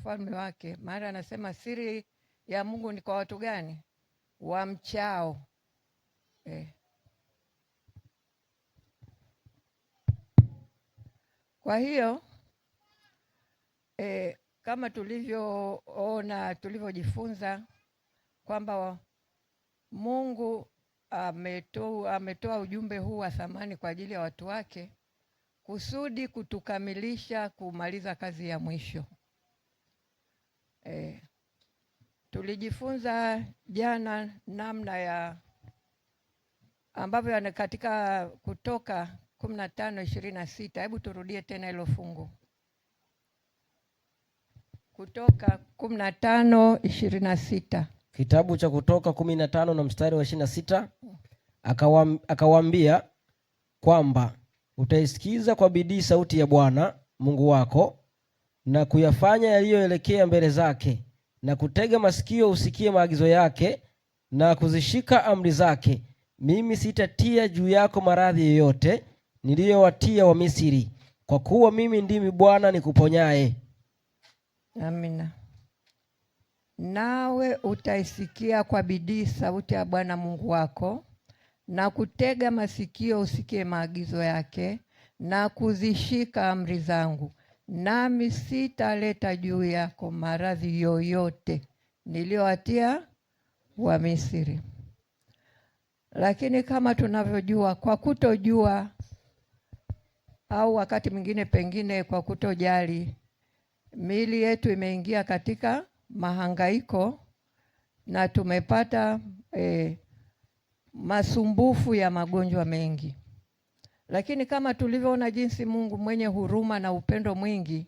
ufalme wake. Maana anasema siri ya Mungu ni kwa watu gani? Wamchao. Kwa hiyo kama tulivyojifunza kwamba Mungu ametoa ujumbe huu wa thamani kwa ajili ya watu wake kusudi kutukamilisha kumaliza kazi ya mwisho. Tulijifunza jana namna ya ambavyo katika Kutoka 15:26. Hebu turudie tena hilo fungu. Kutoka 15:26. Kitabu cha Kutoka 15 na mstari wa 26. Akawaambia kwamba utaisikiza kwa bidii sauti ya Bwana Mungu wako na kuyafanya yaliyoelekea mbele zake na kutega masikio usikie maagizo yake na kuzishika amri zake. Mimi sitatia juu yako maradhi yoyote niliyowatia wa Misri, kwa kuwa mimi ndimi Bwana nikuponyaye. Amina. Nawe utaisikia kwa bidii sauti ya Bwana Mungu wako na kutega masikio usikie maagizo yake na kuzishika amri zangu, nami sitaleta juu yako maradhi yoyote niliyowatia wa Misri. Lakini kama tunavyojua, kwa kutojua au wakati mwingine pengine kwa kutojali, miili yetu imeingia katika mahangaiko na tumepata masumbufu ya magonjwa mengi. Lakini kama tulivyoona jinsi Mungu mwenye huruma na upendo mwingi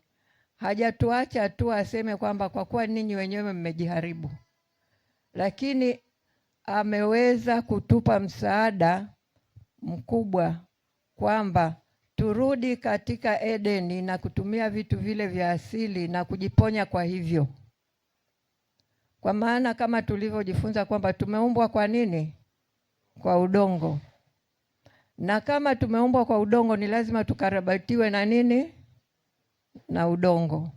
hajatuacha tu aseme kwamba kwa kuwa ninyi wenyewe mmejiharibu, lakini ameweza kutupa msaada mkubwa kwamba turudi katika Edeni na kutumia vitu vile vya asili na kujiponya kwa hivyo. Kwa maana kama tulivyojifunza kwamba tumeumbwa kwa nini? Kwa udongo. Na kama tumeumbwa kwa udongo ni lazima tukarabatiwe na nini? Na udongo.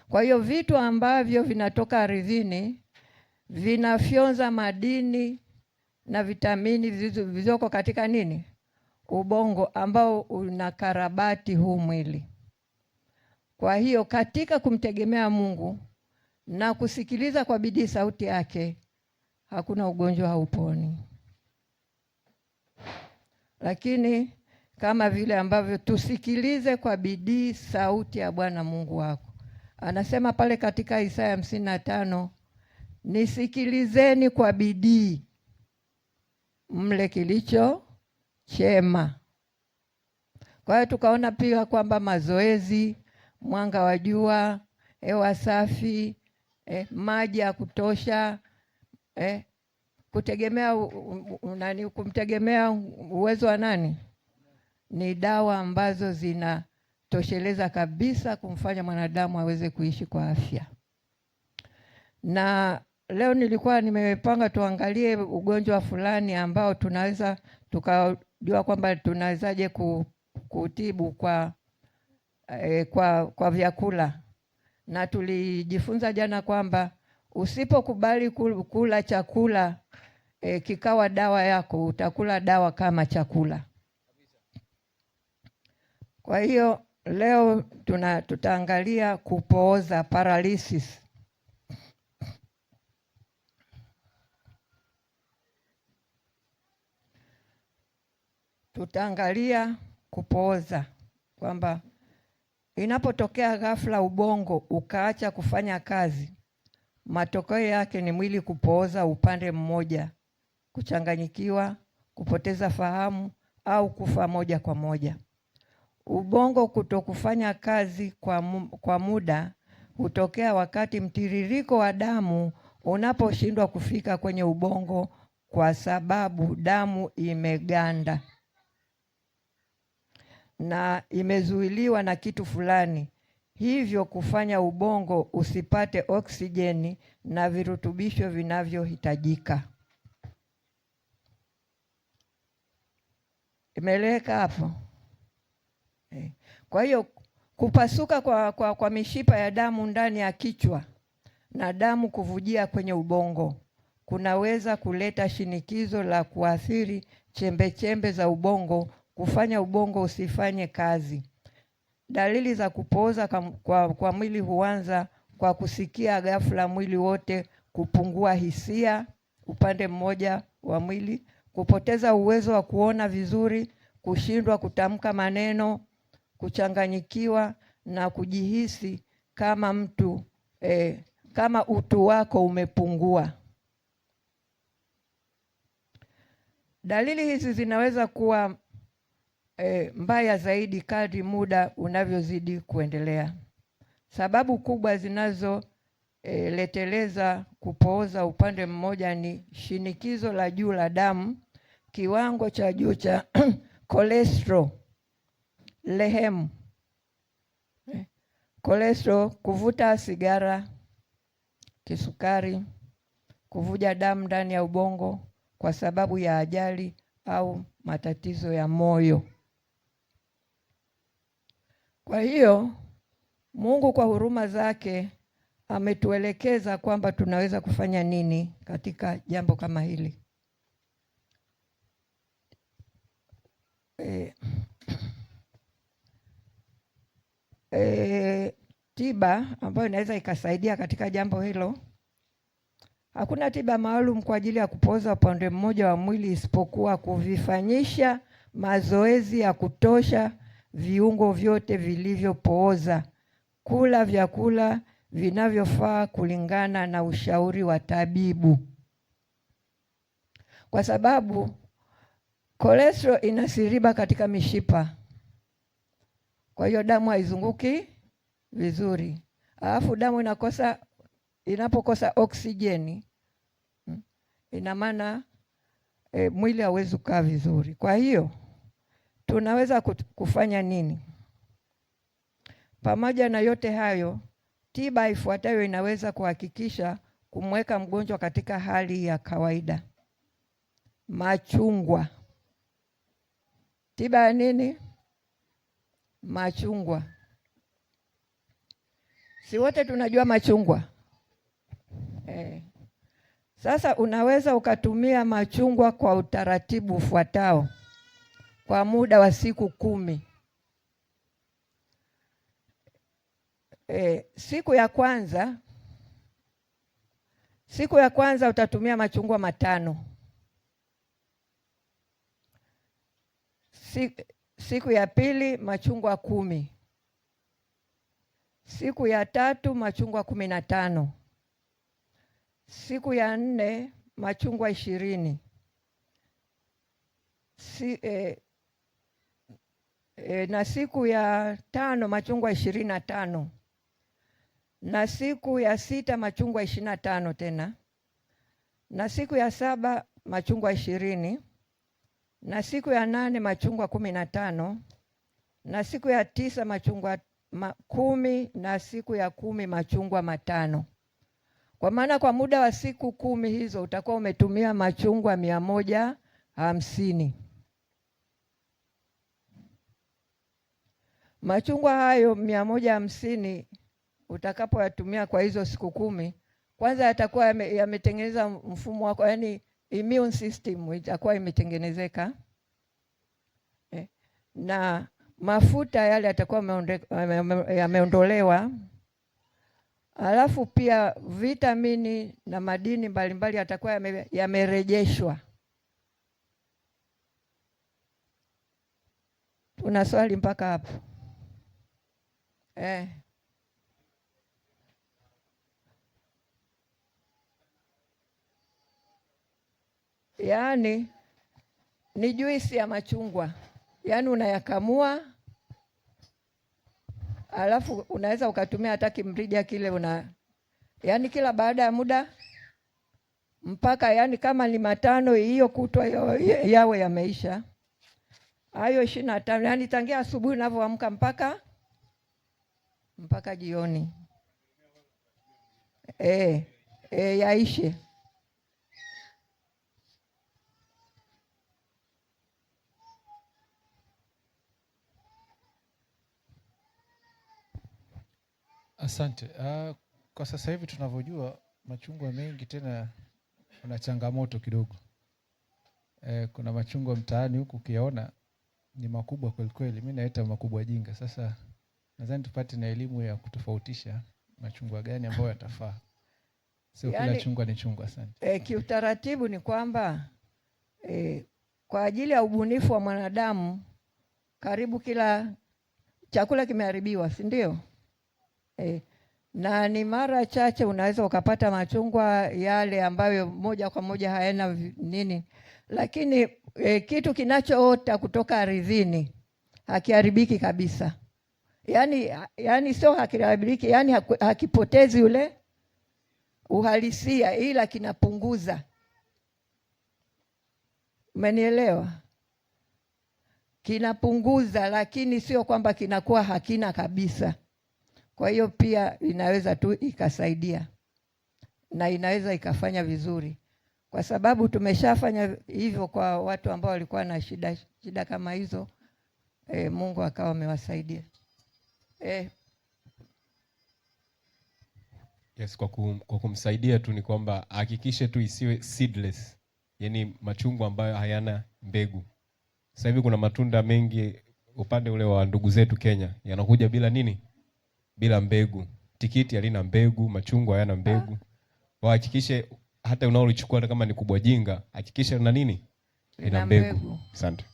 Kwa hiyo vitu ambavyo vinatoka ardhini vinafyonza madini na vitamini vizoko katika nini? Ubongo ambao unakarabati huu mwili. Kwa hiyo katika kumtegemea Mungu na kusikiliza kwa bidii sauti yake, hakuna ugonjwa hauponi. Lakini kama vile ambavyo tusikilize kwa bidii sauti ya Bwana Mungu wako. Anasema pale katika Isaya 55, nisikilizeni kwa bidii mle kilicho chema. Kwa hiyo tukaona pia kwamba mazoezi, mwanga wa jua, hewa safi, maji ya kutosha, kumtegemea uwezo wa nani? Ni dawa ambazo zinatosheleza kabisa kumfanya mwanadamu aweze kuishi kwa afya. Na leo nilikuwa nimepanga tuangalie ugonjwa fulani ambao tunaweza tukajua kwamba tunawezaje kutibu kwa vyakula. Na tulijifunza jana kwamba usipokubali kula chakula kikawa dawa yako, utakula dawa kama chakula. Kwa hiyo leo tutaangalia kupooza, paralysis. Tutaangalia kupooza kwamba inapotokea ghafla ubongo ukaacha kufanya kazi, matokeo yake ni mwili kupooza upande mmoja, kuchanganyikiwa, kupoteza fahamu au kufa moja kwa moja. Ubongo kutokufanya kazi kwa muda hutokea wakati mtiririko wa damu unaposhindwa kufika kwenye ubongo kwa sababu damu imeganda na imezuiliwa na kitu fulani, hivyo kufanya ubongo usipate oksijeni na virutubisho vinavyohitajika. Imeeleweka hapo? Kwa hiyo Kupasuka kwa mishipa ya damu ndani ya kichwa na damu kuvujia kwenye ubongo kunaweza kuleta shinikizo la kuathiri chembe za ubongo, kufanya ubongo usifanye kazi. Dalili za kupooza kwa mwili huanza kwa kusikia ghafla mwili wote kupungua hisia upande mmoja wa mwili, kupoteza uwezo wa kuona vizuri, kushindwa kutamka maneno, kuchanganyikiwa na kujihisi kama kama utu wako umepungua. Dalili hizi zinaweza kuwa mbaya zaidi kadri muda unavyozidi kuendelea. Sababu kubwa zinazoleteleza kupooza upande mmoja ni shinikizo la juu la damu, kiwango cha juu cha cholesterol, lehemu, cholesterol, kuvuta sigara, kisukari, kuvuja damu ndani ya ubongo kwa sababu ya ajali au matatizo ya moyo. Kwa hiyo Mungu kwa huruma zake ametuelekeza kwamba tunaweza kufanya nini katika jambo kama hili. Tiba ambayo inaweza ikasaidia katika jambo hilo. Hakuna tiba maalum kwa ajili ya kupooza upande mmoja wa mwili isipokuwa kuvifanyisha mazoezi ya kutosha viungo vyote vilivyopooza, kula vyakula vinavyofaa kulingana na ushauri wa tabibu, kwa sababu cholesterol inasiriba katika mishipa, kwa hiyo damu haizunguki vizuri. Alafu damu inapokosa oksijeni, ina maana mwili hauwezi kukaa vizuri. Kwa hiyo tunaweza kufanya nini? Pamoja na yote hayo, tiba ifuatayo inaweza kuhakikisha kumweka mgonjwa katika hali ya kawaida. Machungwa. Tiba ya nini? Machungwa. Si wote tunajua machungwa? Sasa unaweza ukatumia machungwa kwa utaratibu ufuatao kwa muda wa siku 10. Siku ya kwanza utatumia machungwa 5. Siku ya pili machungwa 10. Siku ya tatu machungwa 15. Siku ya 4 machungwa 20. Na siku ya 5 machungwa 25. Na siku ya 6 machungwa 25 tena. Na siku ya 7 machungwa 20. Na siku ya 8 machungwa 15. Na siku ya 9 machungwa 10. Na siku ya 10 machungwa 5. Kwa maana kwa muda wa siku 10 hizo utakuwa umetumia machungwa 150. Machungwa hayo 150 utakapoyatumia kwa hizo siku 10, kwanza yatakuwa yametengeneza mfumo wako, yani immune system itakuwa imetengenezeka, na mafuta yale yatakuwa yameondolewa. Alafu pia vitamini na madini mbalimbali yatakuwa yamerejeshwa. Una swali mpaka hapo? Yaani ni juisi ya machungwa, yaani unayakamua, alafu unaweza ukatumia hata kimrija kile, yaani kila baada ya muda mpaka, yaani kama ni 5 hiyo kutwa yawe yameisha hayo 25, yaani tangia asubuhi unavyoamka mpaka jioni yaishe. Asante. Kwa sasa hivi tunavyojua machungwa mengi tena kuna changamoto kidogo. Kuna machungwa mtaani huku ukiyaona ni makubwa kweli kweli, mimi naita makubwa jinga. Sasa nadhani tupate na elimu ya kutofautisha machungwa gani ambayo yatafaa. Sio kila chungwa ni chungwa. Asante. Kiutaratibu ni kwamba kwa ajili ya ubunifu wa mwanadamu karibu kila chakula kimeharibiwa, si ndio? Na ni mara chache unaweza ukapata machungwa yale ambayo moja kwa moja hayana nini, lakini kitu kutoka ardhini hakiharibiki kabisa. Yani sio hakiharibiki, yani hakipotezi ule uhalisia, ila kinapunguza. Umenielewa? Kinapunguza, lakini sio kwamba kinakuwa hakina kabisa. Kwa hiyo pia inaweza tu ikasaidia na inaweza ikafanya vizuri, kwa sababu tumeshafanya hivyo kwa watu ambao walikuwa na shida kama hizo. Mungu akawa amewasaidia. Yes, kwa kumsaidia tu ni kwamba hakikishe tu isiwe seedless, yaani machungwa ambayo hayana mbegu. Sasa hivi kuna matunda mengi upande ule wa ndugu zetu Kenya yanakuja bila nini? Bila mbegu. Tikiti halina mbegu, machungwa hayana mbegu. Hakikishe hata unaolichukua kama ni kubwa jinga, hakikisha lina nini? Lina mbegu. Asante.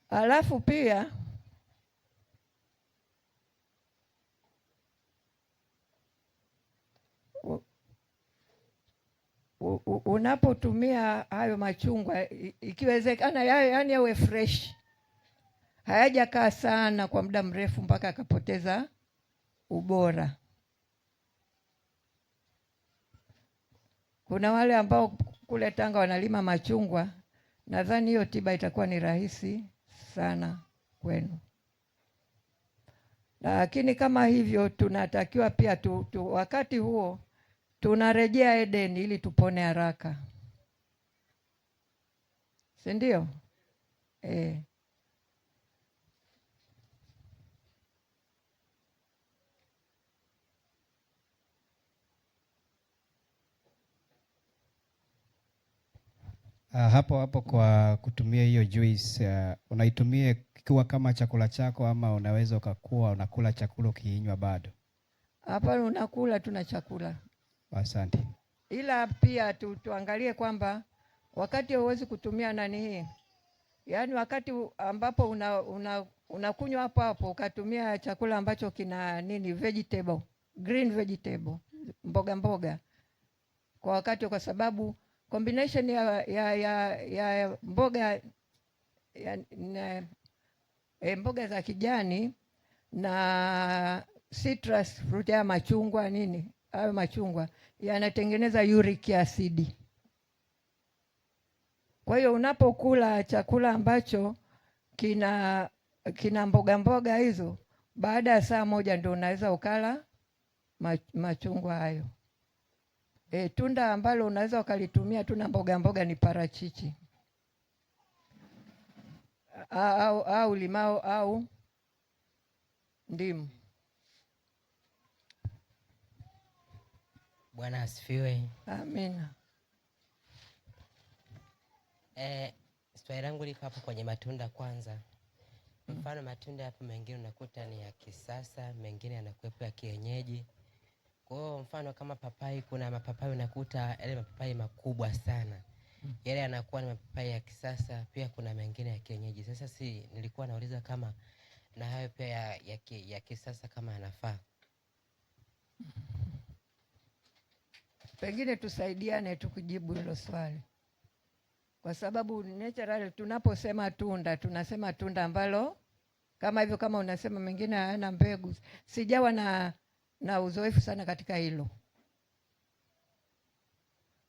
Alafu pia unapotumia hayo machungwa ikiwezekana yani yawe fresh, hayajakaa sana kwa muda mrefu mpaka akapoteza ubora. Kuna wale ambao kule Tanga wanalima machungwa, nadhani hiyo tiba itakuwa ni rahisi sana kwenu. Lakini kama hivyo tunatakiwa pia wakati huo tunarejea Eden ili tupone haraka, si ndio? Hapo kwa kutumia hiyo juice, unaitumia ikiwa kama chakula chako ama unaweza ukakuwa unakula chakula ukiinywa bado? Hapa unakula tuna chakula. Asante. Ila pia tuangalie kwamba wakati huwezi kutumia nani hii, yaani wakati ambapo unakunywa hapo hapo ukatumia chakula ambacho kina nini, vegetable, green vegetable, mboga kwa wakati, kwa sababu combination ya mboga mboga za kijani na citrus fruit ya machungwa nini, hayo machungwa yanatengeneza uric acid. Kwa hiyo unapokula chakula ambacho kina mboga hizo, baada ya saa moja ndio unaweza ukala machungwa hayo. Tunda ambalo unaweza ukalitumia tuna mboga ni parachichi au limao au ndimu. Bwana asifiwe. Amina. Swali langu liko hapo kwenye matunda kwanza. Mfano matunda hapo mengine unakuta ni ya kisasa, mengine yanakuwepo ya kienyeji. Kwa hiyo mfano kama papai, kuna mapapai unakuta yale mapapai makubwa sana. Yale yanakuwa ni mapapai ya kisasa, pia kuna mengine ya kienyeji. Sasa nilikuwa nauliza kama na hayo pia ya kisasa kama yanafaa. Pengine tusaidiane tukujibu hilo swali, kwa sababu natural tunaposema tunda tunasema tunda ambalo kama hivyo, kama unasema mengine hayana mbegu. Sijawa na uzoefu sana katika hilo,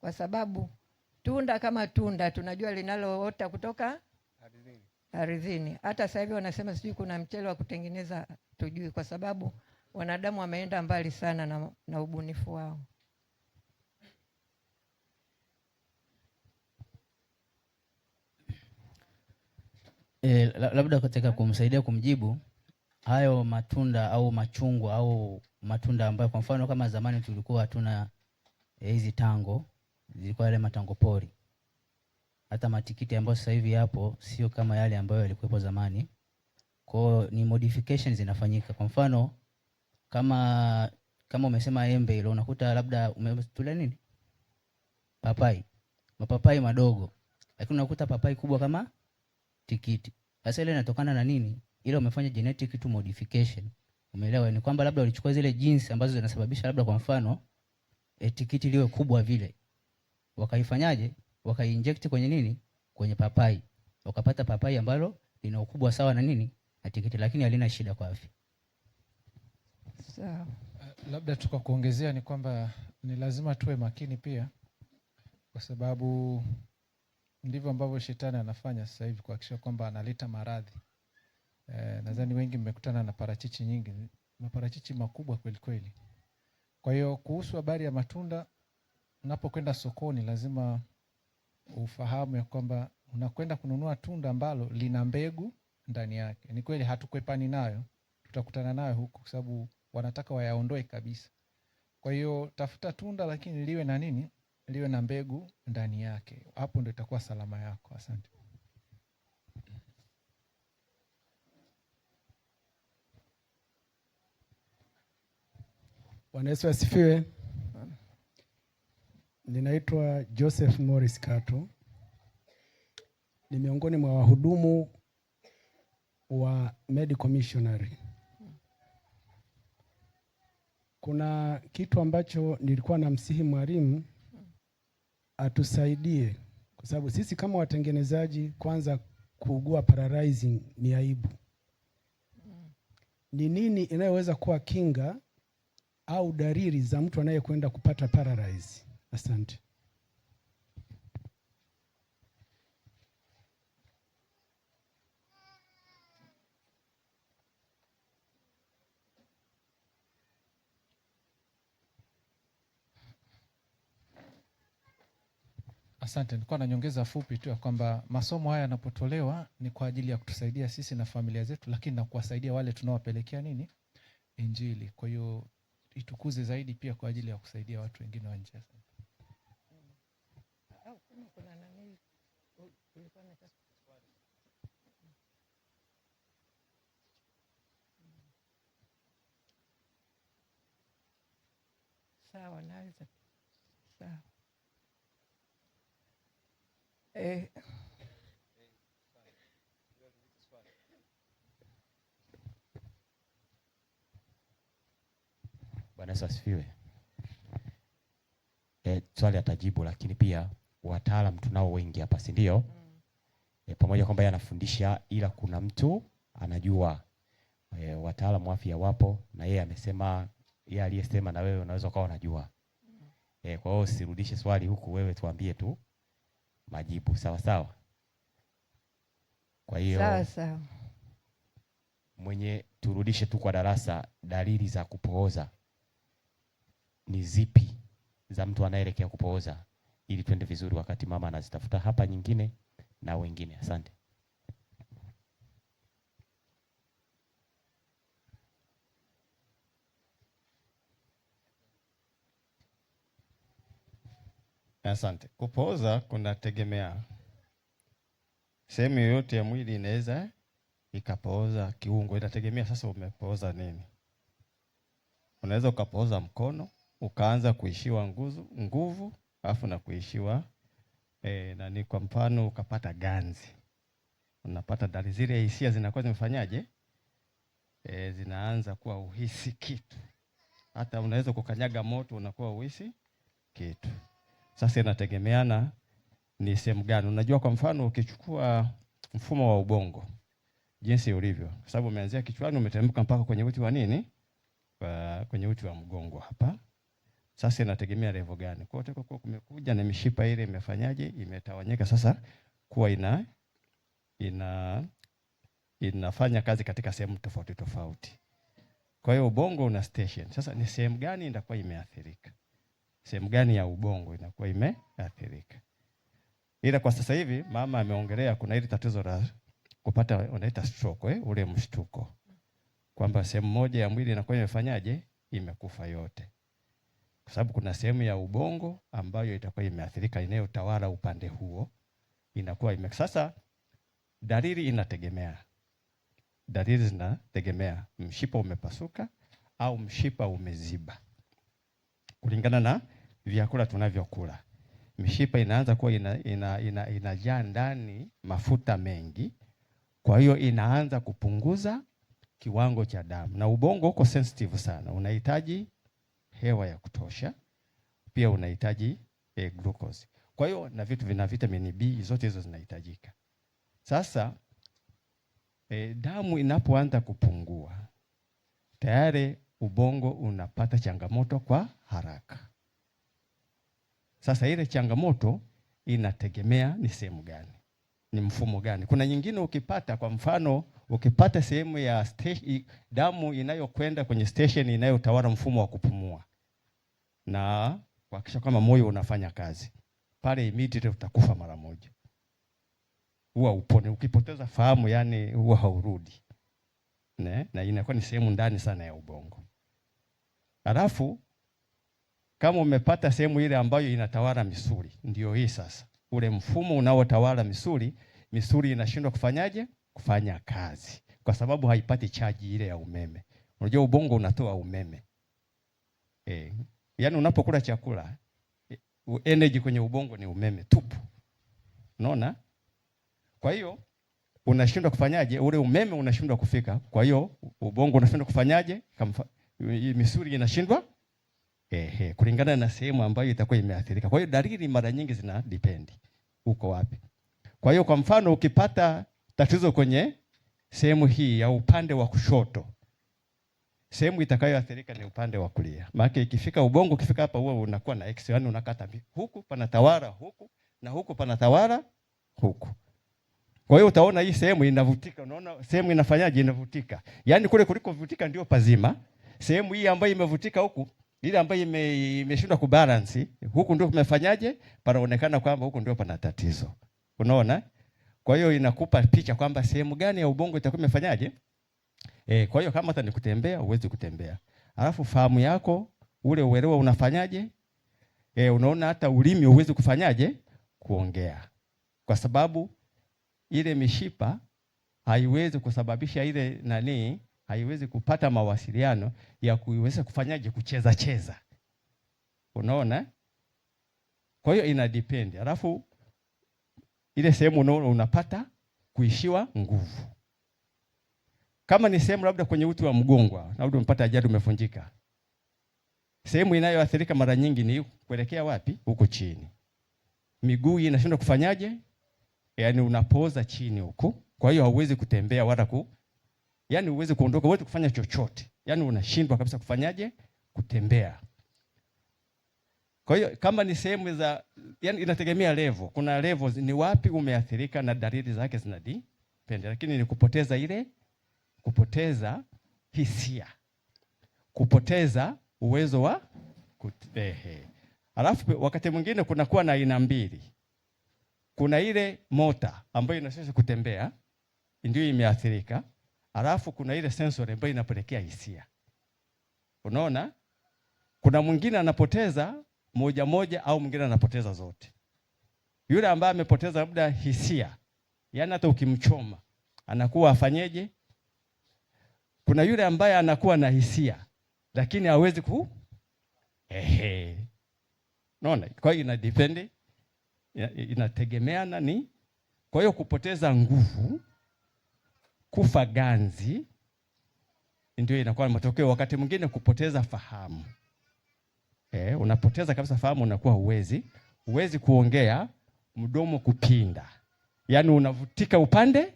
kwa sababu tunda kama tunda tunajua linaloota kutoka ardhini. Hata sasa hivi wanasema sijui kuna mchele wa kutengeneza, tujui, kwa sababu wanadamu wameenda mbali sana na ubunifu wao. Labda katika kumsaidia kumjibu, hayo matunda au machungwa au matunda ambayo kwa mfano kama zamani tulikuwa hatuna hizi tango, zilikuwa yale matango pori. Hata matikiti ambayo sasa hivi yapo sio kama yale ambayo yalikuwepo zamani. Kwa hiyo ni modifications zinafanyika. Kwa mfano kama umesema embe ile, unakuta labda umetula nini? Papai. Mapapai madogo. Lakini unakuta papai kubwa kama tikiti. Sasa ile inatokana na nini? Ile umefanya genetic to modification. Umeelewa? Ni kwamba labda ulichukua zile genes ambazo zinasababisha labda kwa mfano tikiti liwe kubwa vile. Wakaifanyaje? Wakainject kwenye nini? Kwenye papai. Wakapata papai ambalo lina ukubwa sawa na nini? Na tikiti, lakini halina shida kwa afya. Sawa. Labda tukakuongezea ni kwamba ni lazima tuwe makini pia, kwa sababu ndivyo ambavyo shetani anafanya sasa hivi kuhakikisha kwamba analeta maradhi. Nadhani wengi mmekutana na parachichi nyingi, maparachichi makubwa kweli kweli. Kwa hiyo kuhusu habari ya matunda, unapokwenda sokoni lazima ufahamu ya kwamba unakwenda kununua tunda ambalo lina mbegu ndani yake. Ni kweli hatukwepani nayo, tutakutana nayo huko kwa sababu wanataka wayaondoe kabisa. Kwa hiyo tafuta tunda lakini liwe na nini? Liwe na mbegu ndani yake. Hapo ndio itakuwa salama yako. Asante. Bwana Yesu asifiwe. Ninaitwa Joseph Morris Kato. Ni miongoni mwa wahudumu wa Medical Missionary. Kuna kitu ambacho nilikuwa namsihi mwalimu atusaidie, kwa sababu sisi kama watengenezaji, kwanza kuugua paralyzing ni aibu. Ni nini inayoweza kuwa kinga au dalili za mtu anayekwenda kupata paralyze? Asante. Asante. Nilikuwa na nyongeza fupi tu ya kwamba masomo haya yanapotolewa ni kwa ajili ya kutusaidia sisi na familia zetu, lakini na kuwasaidia wale tunaowapelekea nini? Injili. Kwa hiyo itukuze zaidi pia kwa ajili ya kusaidia watu wengine wa nje. Sawa, naweza. Sawa. Bwana Yesu asifiwe. Swali atajibu, lakini pia wataalamu tunao wengi hapa, si ndio? Pamoja kwamba yeye anafundisha, ila kuna mtu anajua. Wataalamu wa afya wapo, na yeye amesema, yeye aliyesema na wewe unaweza ukawa unajua. Kwa hiyo usirudishe swali huku, wewe tuambie tu majibu. Sawa sawa. Kwa hiyo sawa. Mwenye turudishe tu kwa darasa, dalili za kupooza ni zipi za mtu anayeelekea kupooza, ili twende vizuri wakati mama anazitafuta hapa nyingine na wengine. Asante. Asante. Kupooza kunategemea. Sehemu yoyote ya mwili inaweza ikapooza kiungo, inategemea sasa umepooza nini. Unaweza ukapooza mkono, ukaanza kuishiwa nguvu, alafu na kuishiwa nani, kwa mfano ukapata ganzi. Unapata dalili zile, hisia zinakuwa zimefanyaje? Zinaanza kuwa uhisi kitu. Hata unaweza kukanyaga moto unakuwa uhisi kitu. Sasa inategemeana ni sehemu gani. Unajua, kwa mfano ukichukua mfumo wa ubongo jinsi ulivyo, kwa sababu umeanzia kichwani umeteremka mpaka kwenye uti wa nini? Kwenye uti wa mgongo hapa. Sasa inategemea level gani. Kwa hiyo kumekuja na mishipa ile imefanyaje? Imetawanyika sasa kuwa inafanya kazi katika sehemu tofauti tofauti. Kwa hiyo ubongo una station. Sasa ni sehemu gani inakuwa imeathirika? Sehemu gani ya ubongo inakuwa imeathirika? Ila kwa sasa hivi mama ameongelea kuna ile tatizo la kupata wanaita stroke, ule mshtuko. kwamba sehemu moja ya mwili inakuwa imefanyaje, imekufa yote, kwa sababu kuna sehemu ya ubongo ambayo itakuwa imeathirika, inayotawala upande huo inakuwa sasa. Dalili zinategemea mshipa umepasuka au mshipa umeziba, kulingana na vyakula tunavyokula. Mishipa inaanza kuwa inajaa ndani mafuta mengi, kwa hiyo inaanza kupunguza kiwango cha damu, na ubongo uko sensitive sana, unahitaji hewa ya kutosha, pia unahitaji glucose. Kwa hiyo na vitu vina vitamini B, zote hizo zinahitajika. Sasa damu inapoanza kupungua, tayari ubongo unapata changamoto kwa haraka. Sasa ile changamoto inategemea ni sehemu gani, ni mfumo gani. Kuna nyingine ukipata, kwa mfano ukipata sehemu ya damu inayokwenda kwenye station inayotawala mfumo wa kupumua na kuhakikisha kama moyo unafanya kazi, pale immediately utakufa mara moja. Huwa upone, ukipoteza fahamu yani huwa haurudi. Na inakuwa ni sehemu ndani sana ya ubongo. Alafu kama umepata sehemu ile ambayo inatawala misuli, ndio hii sasa. Ule mfumo unaotawala misuli inashindwa kufanyaje? Kufanya kazi, kwa sababu haipati chaji ile ya umeme. Unajua ubongo unatoa umeme. Yaani unapokula chakula, energy kwenye ubongo ni umeme tupu. Unaona? Kwa hiyo unashindwa kufanyaje? Ule umeme unashindwa kufika. Kwa hiyo ubongo unashindwa kufanyaje? Misuli inashindwa kulingana na sehemu ambayo itakuwa imeathirika. Kwa hiyo dalili mara nyingi zina depend uko wapi. Kwa hiyo kwa mfano ukipata tatizo kwenye sehemu hii ya upande wa kushoto, sehemu itakayoathirika ni upande wa kulia. Maana ikifika ubongo, ukifika hapa huwa unakuwa na X, yani unakata huku panatawala huku na huku panatawala huku. Kwa hiyo utaona hii sehemu inavutika, unaona sehemu inafanyaje, inavutika. Yaani kule kuliko vutika ndio pazima. Sehemu hii ambayo imevutika huku, ile ambayo imeshindwa kubalance, huku ndio kumefanyaje? Panaonekana kwamba huku ndio pana tatizo. Unaona? Kwa hiyo inakupa picha kwamba sehemu gani ya ubongo itakuwa imefanyaje? Kwa hiyo kama hata ni kutembea, uwezi kutembea. Alafu fahamu yako, ule uelewa unafanyaje? Unaona hata ulimi uwezi kufanyaje? Kuongea. Kwa sababu ile mishipa haiwezi kusababisha ile haiwezi kupata mawasiliano ya kuiweza kufanyaje? Kucheza cheza. Unaona? Kwa hiyo ina depend. Alafu ile sehemu unapata kuishiwa nguvu. Kama ni sehemu labda kwenye uti wa mgongo, labda umepata ajali umevunjika, sehemu inayoathirika mara nyingi ni kuelekea wapi? Huko chini. Miguu inashindwa kufanyaje? Yaani unapoza chini huko. Kwa hiyo hauwezi kutembea wala yaani huwezi kuondoka, huwezi kufanya chochote. Yaani unashindwa kabisa kufanyaje? Kutembea. Kwa hiyo kama ni sehemu za, yaani inategemea level. Kuna levels ni wapi umeathirika na dalili zake zinadepend. Lakini ni kupoteza hisia, kupoteza uwezo wa Alafu wakati mwingine kunakuwa na aina mbili. Kuna ile mota ambayo inaweza kutembea ndio imeathirika. Alafu kuna ile sensory ambayo inapelekea hisia. Unaona? Kuna mwingine anapoteza moja au mwingine anapoteza zote. Yule ambaye amepoteza labda hisia, yani hata ukimchoma anakuwa afanyeje? Kuna yule ambaye anakuwa na hisia lakini hawezi Unaona? Kwa hiyo ina depend, inategemeana ni. Kwa hiyo kupoteza nguvu, kufa ganzi ndio inakuwa matokeo. Wakati mwingine kupoteza fahamu. Unapoteza kabisa fahamu, unakuwa huwezi kuongea, mdomo kupinda. Yaani unavutika upande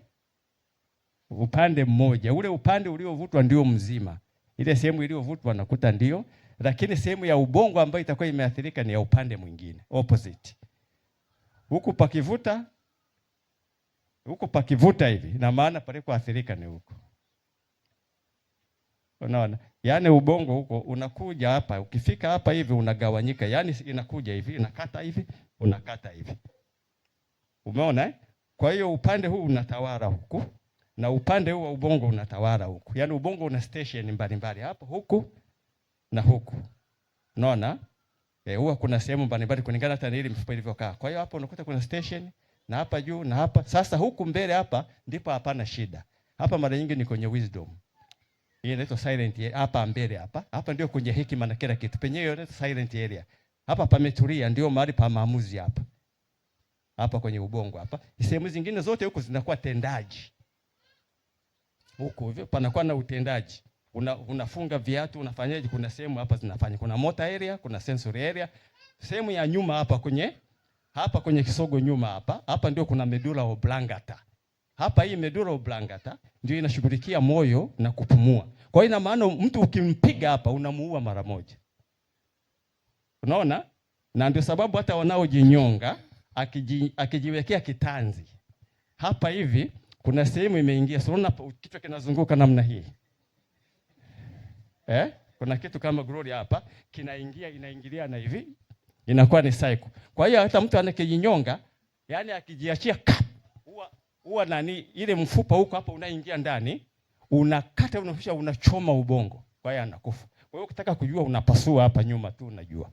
mmoja. Ule upande uliovutwa ndio mzima. Ile sehemu iliyovutwa nakuta ndio, lakini sehemu ya ubongo ambayo itakuwa imeathirika ni ya upande mwingine, opposite. Huku pakivuta hivi, na maana pale kuathirika ni huko. Unaona? Yaani ubongo huko unakuja hapa, ukifika hapa hivi unagawanyika. Yaani inakuja hivi, inakata hivi, unakata hivi. Umeona? Kwa hiyo upande huu unatawala huku, na upande huu wa ubongo unatawala huku. Yaani ubongo una station mbalimbali hapo, huku na huku. Unaona? Huwa kuna sehemu mbalimbali kulingana hata na ile mifupa ilivyokaa. Kwa hiyo hapo unakuta kuna station na hapa juu na hapa. Sasa huku mbele hapa ndipo hapana shida. Hapa mara nyingi ni kwenye wisdom. Hii inaitwa silent area. Hapa mbele hapa. Hapa ndio kwenye hekima na kila kitu. Penyewe inaitwa silent area. Hapa pametulia, ndio mahali pa maamuzi hapa. Hapa kwenye ubongo hapa. Sehemu zingine zote huko zinakuwa tendaji. Huko hivyo panakuwa na utendaji. Unafunga viatu, unafanyaje? Kuna sehemu hapa zinafanya. Kuna motor area, kuna sensory area. Sehemu ya nyuma hapa kwenye kisogo nyuma hapa ndio kuna medulla oblongata. Hapa hii medulla oblongata ndio inashughulikia moyo na kupumua. Kwa hiyo ina maana mtu ukimpiga hapa unamuua mara moja. Unaona? Na ndio sababu hata wanaojinyonga akijiwekea kitanzi. Hapa hivi kuna sehemu imeingia. So unaona kichwa kinazunguka namna hii. Kuna kitu kama glory hapa inaingilia na hivi. Inakuwa ni cycle. Kwa hiyo hata mtu anakijinyonga, yani akijiachia huwa nani ile mfupa huko hapa unaingia ndani, unakata unachoma ubongo. Kwa hiyo anakufa. Kwa hiyo ukitaka kujua unapasua hapa nyuma tu unajua.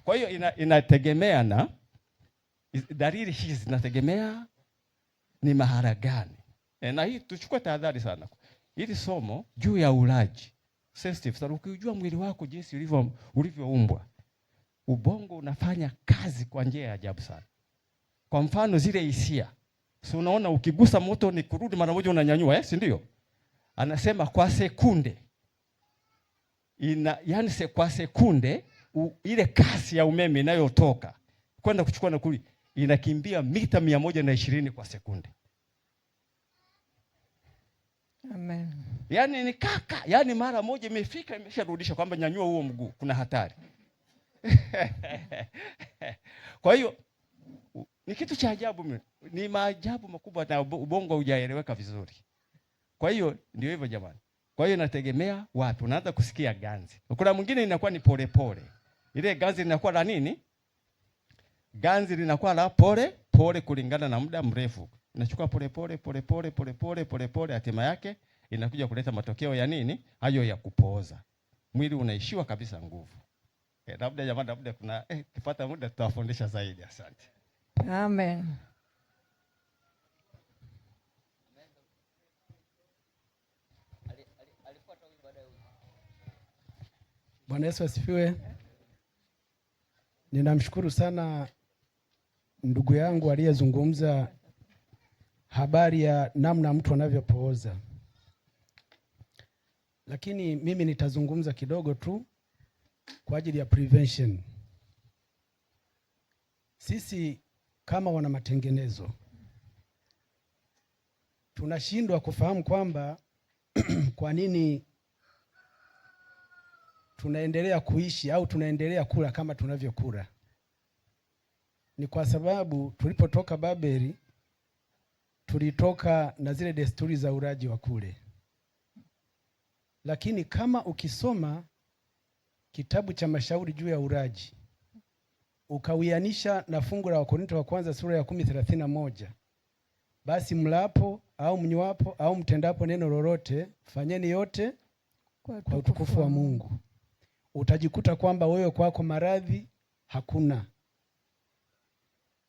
Kwa hiyo inategemea na dalili hizi zinategemea ni mahara gani. Na hii tuchukue tahadhari sana. Hili somo juu ya ulaji sensitive sana. Ukijua mwili wako jinsi ulivyoumbwa, ubongo unafanya kazi kwa njia ya ajabu sana. Kwa mfano zile hisia, si unaona ukigusa moto ni kurudi mara moja unanyanyua, si ndio? Anasema kwa sekunde kwa sekunde ile kasi ya umeme inayotoka kwenda kuchukua na kuli inakimbia mita 120 kwa sekunde. Amen. Yaani ni kaka, yaani mara moja imefika imesharudisha kwamba nyanyua huo mguu, kuna hatari. Kwa hiyo ni kitu cha ajabu, ni maajabu makubwa na ubongo hujaeleweka vizuri. Kwa hiyo ndio hivyo jamani. Kwa hiyo inategemea wapi unaanza kusikia ganzi. Kuna mwingine inakuwa ni pole pole. Ile ganzi linakuwa la nini? Ganzi linakuwa la pole pole kulingana na muda mrefu. Inachukua pole pole hatima yake inakuja kuleta matokeo ya nini? Hayo ya kupooza. Mwili unaishiwa kabisa nguvu. Labda jamani, labda kuna kipata muda tutawafundisha zaidi. Asante. Amen. Bwana Yesu asifiwe. Ninamshukuru sana ndugu yangu aliyezungumza habari ya namna mtu anavyopooza. Lakini mimi nitazungumza kidogo tu kwa ajili ya prevention. Sisi kama wana matengenezo tunashindwa kufahamu kwamba kwa nini tunaendelea kuishi au tunaendelea kula kama tunavyokula. Ni kwa sababu tulipotoka Babeli tulitoka na zile desturi za ulaji wa kule. Lakini kama ukisoma kitabu cha mashauri juu ya ulaji ukawianisha na fungu la Wakorintho wa kwanza sura ya 10:31, basi mlapo au mnywapo au mtendapo neno lolote fanyeni yote kwa utukufu wa Mungu. Utajikuta kwamba wewe kwako maradhi hakuna.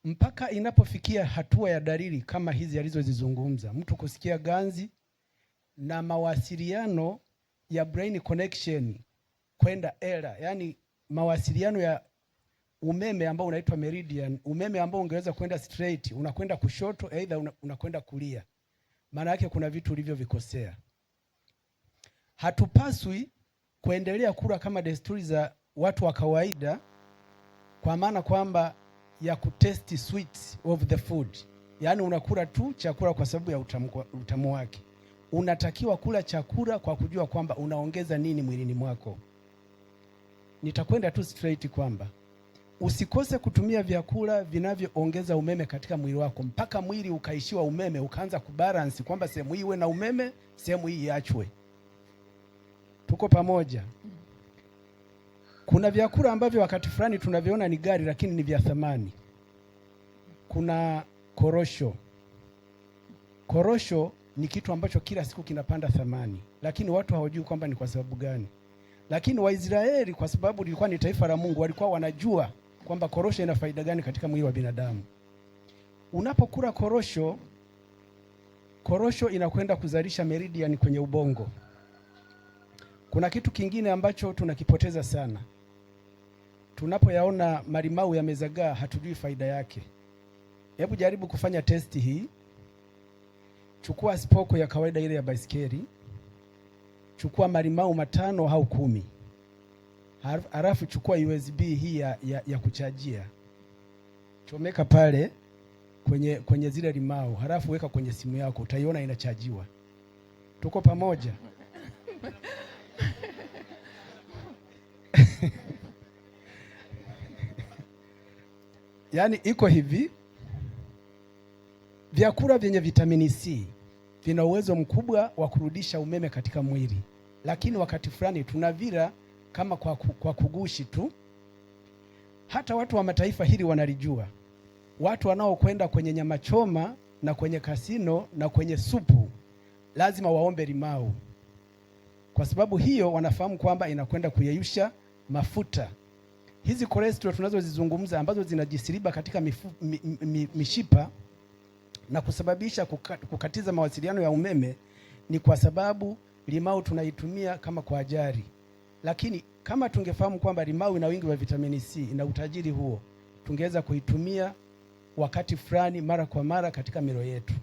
Mpaka inapofikia hatua ya dalili kama hizi alizozizungumza, mtu kusikia ganzi na mawasiliano ya brain connection kwenda era, yani mawasiliano ya umeme ambao unaitwa meridian, umeme ambao ungeweza kwenda straight unakwenda kushoto aidha unakwenda kulia. Maana yake kuna vitu ulivyovikosea. Hatupaswi kuendelea kula kama desturi za watu wa kawaida, kwa maana kwamba ya kutesti sweets of the food. Yaani unakula tu chakula kwa sababu ya utamu wake. Unatakiwa kula chakula kwa kujua kwamba unaongeza nini mwilini mwako. Nitakwenda tu straight kwamba usikose kutumia vyakula vinavyoongeza umeme katika mwili wako mpaka mwili ukaishiwa umeme, ukaanza kubalance kwamba sehemu hii iwe na umeme, sehemu hii iachwe. Tuko pamoja? Kuna vyakula ambavyo wakati fulani tunaviona ni gari lakini ni vya thamani. Kuna korosho, korosho ni kitu ambacho kila siku kinapanda thamani, lakini watu hawajui kwamba ni kwa sababu gani. Lakini Waisraeli kwa sababu lilikuwa ni taifa la Mungu, walikuwa wanajua kwamba korosho ina faida gani katika mwili wa binadamu. Unapokula korosho, korosho inakwenda kuzalisha meridian kwenye ubongo. Kuna kitu kingine ambacho tunakipoteza sana. Tunapoyaona malimau yamezagaa, hatujui faida yake. Hebu jaribu kufanya testi hii. Chukua spoko ya kawaida ile ya baisikeli, chukua malimau 5 au 10, halafu chukua USB hii ya kuchajia, chomeka pale kwenye zile limau, halafu weka kwenye simu yako, utaiona inachajiwa. Tuko pamoja? Yaani iko hivi, vyakula vyenye vitamini C vina uwezo mkubwa wa kurudisha umeme katika mwili, lakini wakati fulani tunavila kama kwa kugushi tu. Hata watu wa mataifa hili wanalijua. Watu wanaokwenda kwenye nyama choma na kwenye kasino na kwenye supu lazima waombe limau, kwa sababu hiyo wanafahamu kwamba inakwenda kuyeyusha mafuta. Hizi cholesterol tunazozizungumza ambazo zinajisiriba katika mishipa na kusababisha kukatiza mawasiliano ya umeme ni kwa sababu limau tunaitumia kama kwa ajali. Lakini kama tungefahamu kwamba limau ina wingi wa vitamini C, ina utajiri huo, tungeweza kuitumia wakati fulani mara kwa mara katika milo yetu.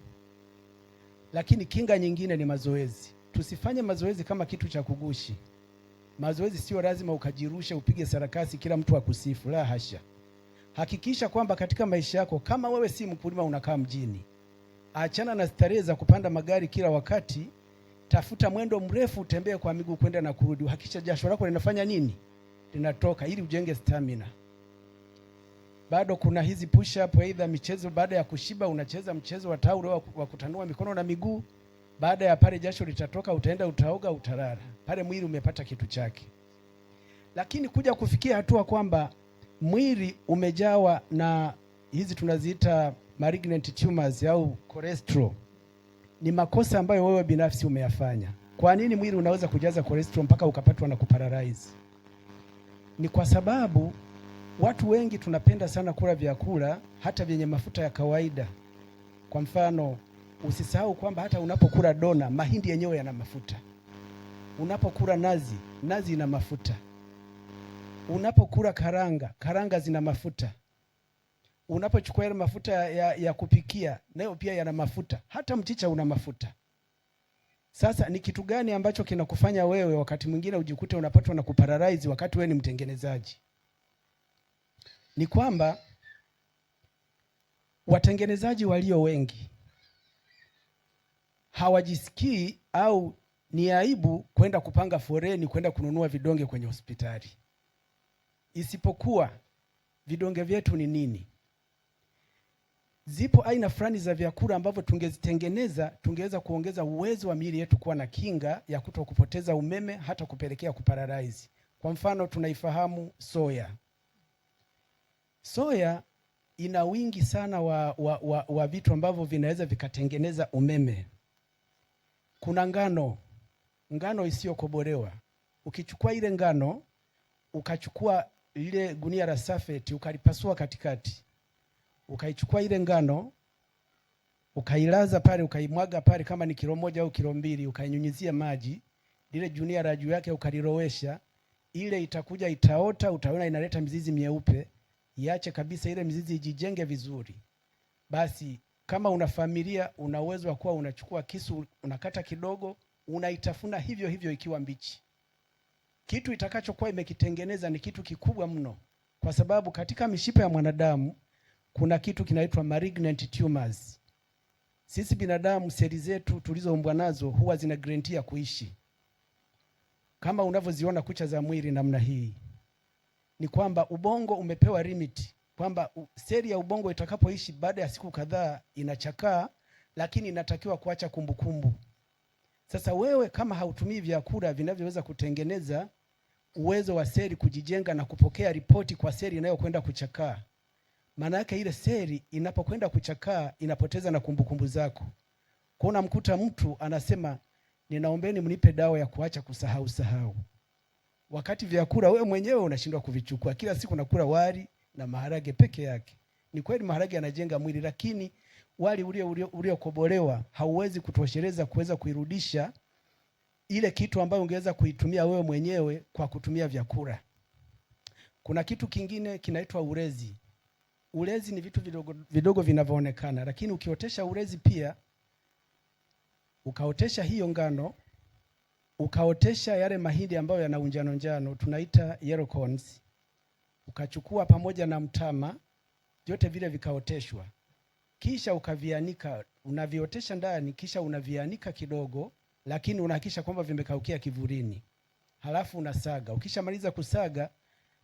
Lakini kinga nyingine ni mazoezi. Tusifanye mazoezi kama kitu cha kugushi. Mazoezi sio lazima ukajirushe upige sarakasi kila mtu akusifu, la hasha. Hakikisha kwamba katika maisha yako, kama wewe si mkulima unakaa mjini, achana na starehe za kupanda magari kila wakati. Tafuta mwendo mrefu, utembee kwa miguu kwenda na kurudi. Hakikisha jasho lako linafanya nini? Linatoka, ili ujenge stamina. Bado kuna hizi push up, aidha michezo baada ya kushiba unacheza mchezo wa taulo wa kutanua mikono na miguu. Baada ya pale jasho litatoka, utaenda utaoga, utalala. Pale mwili umepata kitu chake. Lakini kuja kufikia hatua kwamba mwili umejawa na hizi tunaziita malignant tumors au cholesterol, ni makosa ambayo wewe binafsi umeyafanya. Kwa nini mwili unaweza kujaza cholesterol mpaka ukapatwa na kuparalyze? Ni kwa sababu watu wengi tunapenda sana kula vyakula hata vyenye mafuta ya kawaida. Kwa mfano, usisahau kwamba hata unapokula dona, mahindi yenyewe yana mafuta. Unapokula nazi ina mafuta. Unapokula karanga zina mafuta. Unapochukua ile mafuta ya kupikia, nayo pia yana mafuta. Hata mchicha una mafuta. Sasa ni kitu gani ambacho kinakufanya wewe wakati mwingine ujikute unapatwa na kuparalyze wakati wewe ni mtengenezaji? Ni kwamba watengenezaji walio wengi hawajisikii au ni aibu kwenda kupanga foreni kwenda kununua vidonge kwenye hospitali. Isipokuwa vidonge vyetu ni nini? Zipo aina fulani za vyakula ambavyo tungezitengeneza, tungeweza kuongeza uwezo wa miili yetu kuwa na kinga ya kutokupoteza umeme hata kupelekea kuparalyze. Kwa mfano tunaifahamu soya. Soya ina wingi sana wa vitu ambavyo vinaweza vikatengeneza umeme. Kuna ngano isiyokobolewa. Ukichukua ile ngano, ukachukua ile gunia la safeti, ukalipasua katikati. Ukaichukua ile ngano, ukailaza pale, ukaimwaga pale kama ni kilo 1 au kilo 2, ukainyunyizia maji, lile gunia la juu yake ukalilowesha, ile itakuja itaota, utaona inaleta mizizi mieupe. Iache kabisa ile mizizi ijijenge vizuri. Basi kama una familia, una uwezo wa kuwa unachukua kisu, unakata kidogo, unaitafuna hivyo hivyo ikiwa mbichi. Kitu itakachokuwa imekitengeneza ni kitu kikubwa mno, kwa sababu katika mishipa ya mwanadamu kuna kitu kinaitwa malignant tumors. Sisi binadamu, seli zetu tulizoumbwa nazo huwa zina guarantee ya kuishi. Kama unavyoziona kucha za mwili namna hii, ni kwamba ubongo umepewa limit, kwamba seli ya ubongo itakapoishi baada ya siku kadhaa inachakaa, lakini inatakiwa kuacha kumbukumbu. Sasa wewe kama hautumii vyakula vinavyoweza kutengeneza uwezo wa seli kujijenga na kupokea ripoti kwa seli inayokwenda kuchakaa, maana yake ile seli inapokwenda kuchakaa inapoteza na kumbukumbu zako. Kuna mkuta mtu anasema ninaombeni mnipe dawa ya kuacha kusahau. Wakati vyakula wewe mwenyewe unashindwa kuvichukua. Kila siku nakula wali na maharage peke yake. Ni kweli maharage yanajenga mwili, lakini wali uliokobolewa hauwezi kutosheleza kuweza kuirudisha ile kitu ambayo ungeweza kuitumia wewe mwenyewe kwa kutumia vyakula. Kuna kitu kingine kinaitwa ulezi. Ulezi ni vitu vidogo vidogo vinavyoonekana, lakini ukiotesha ulezi pia, ukaotesha hiyo ngano, ukaotesha yale mahindi ambayo yana njano, tunaita yellow corns, ukachukua pamoja na mtama, vyote vile vikaoteshwa, kisha ukavianika. Unaviotesha ndani, kisha unavianika kidogo, lakini unahakisha kwamba vimekaukia kivulini. Halafu unasaga. Ukishamaliza kusaga,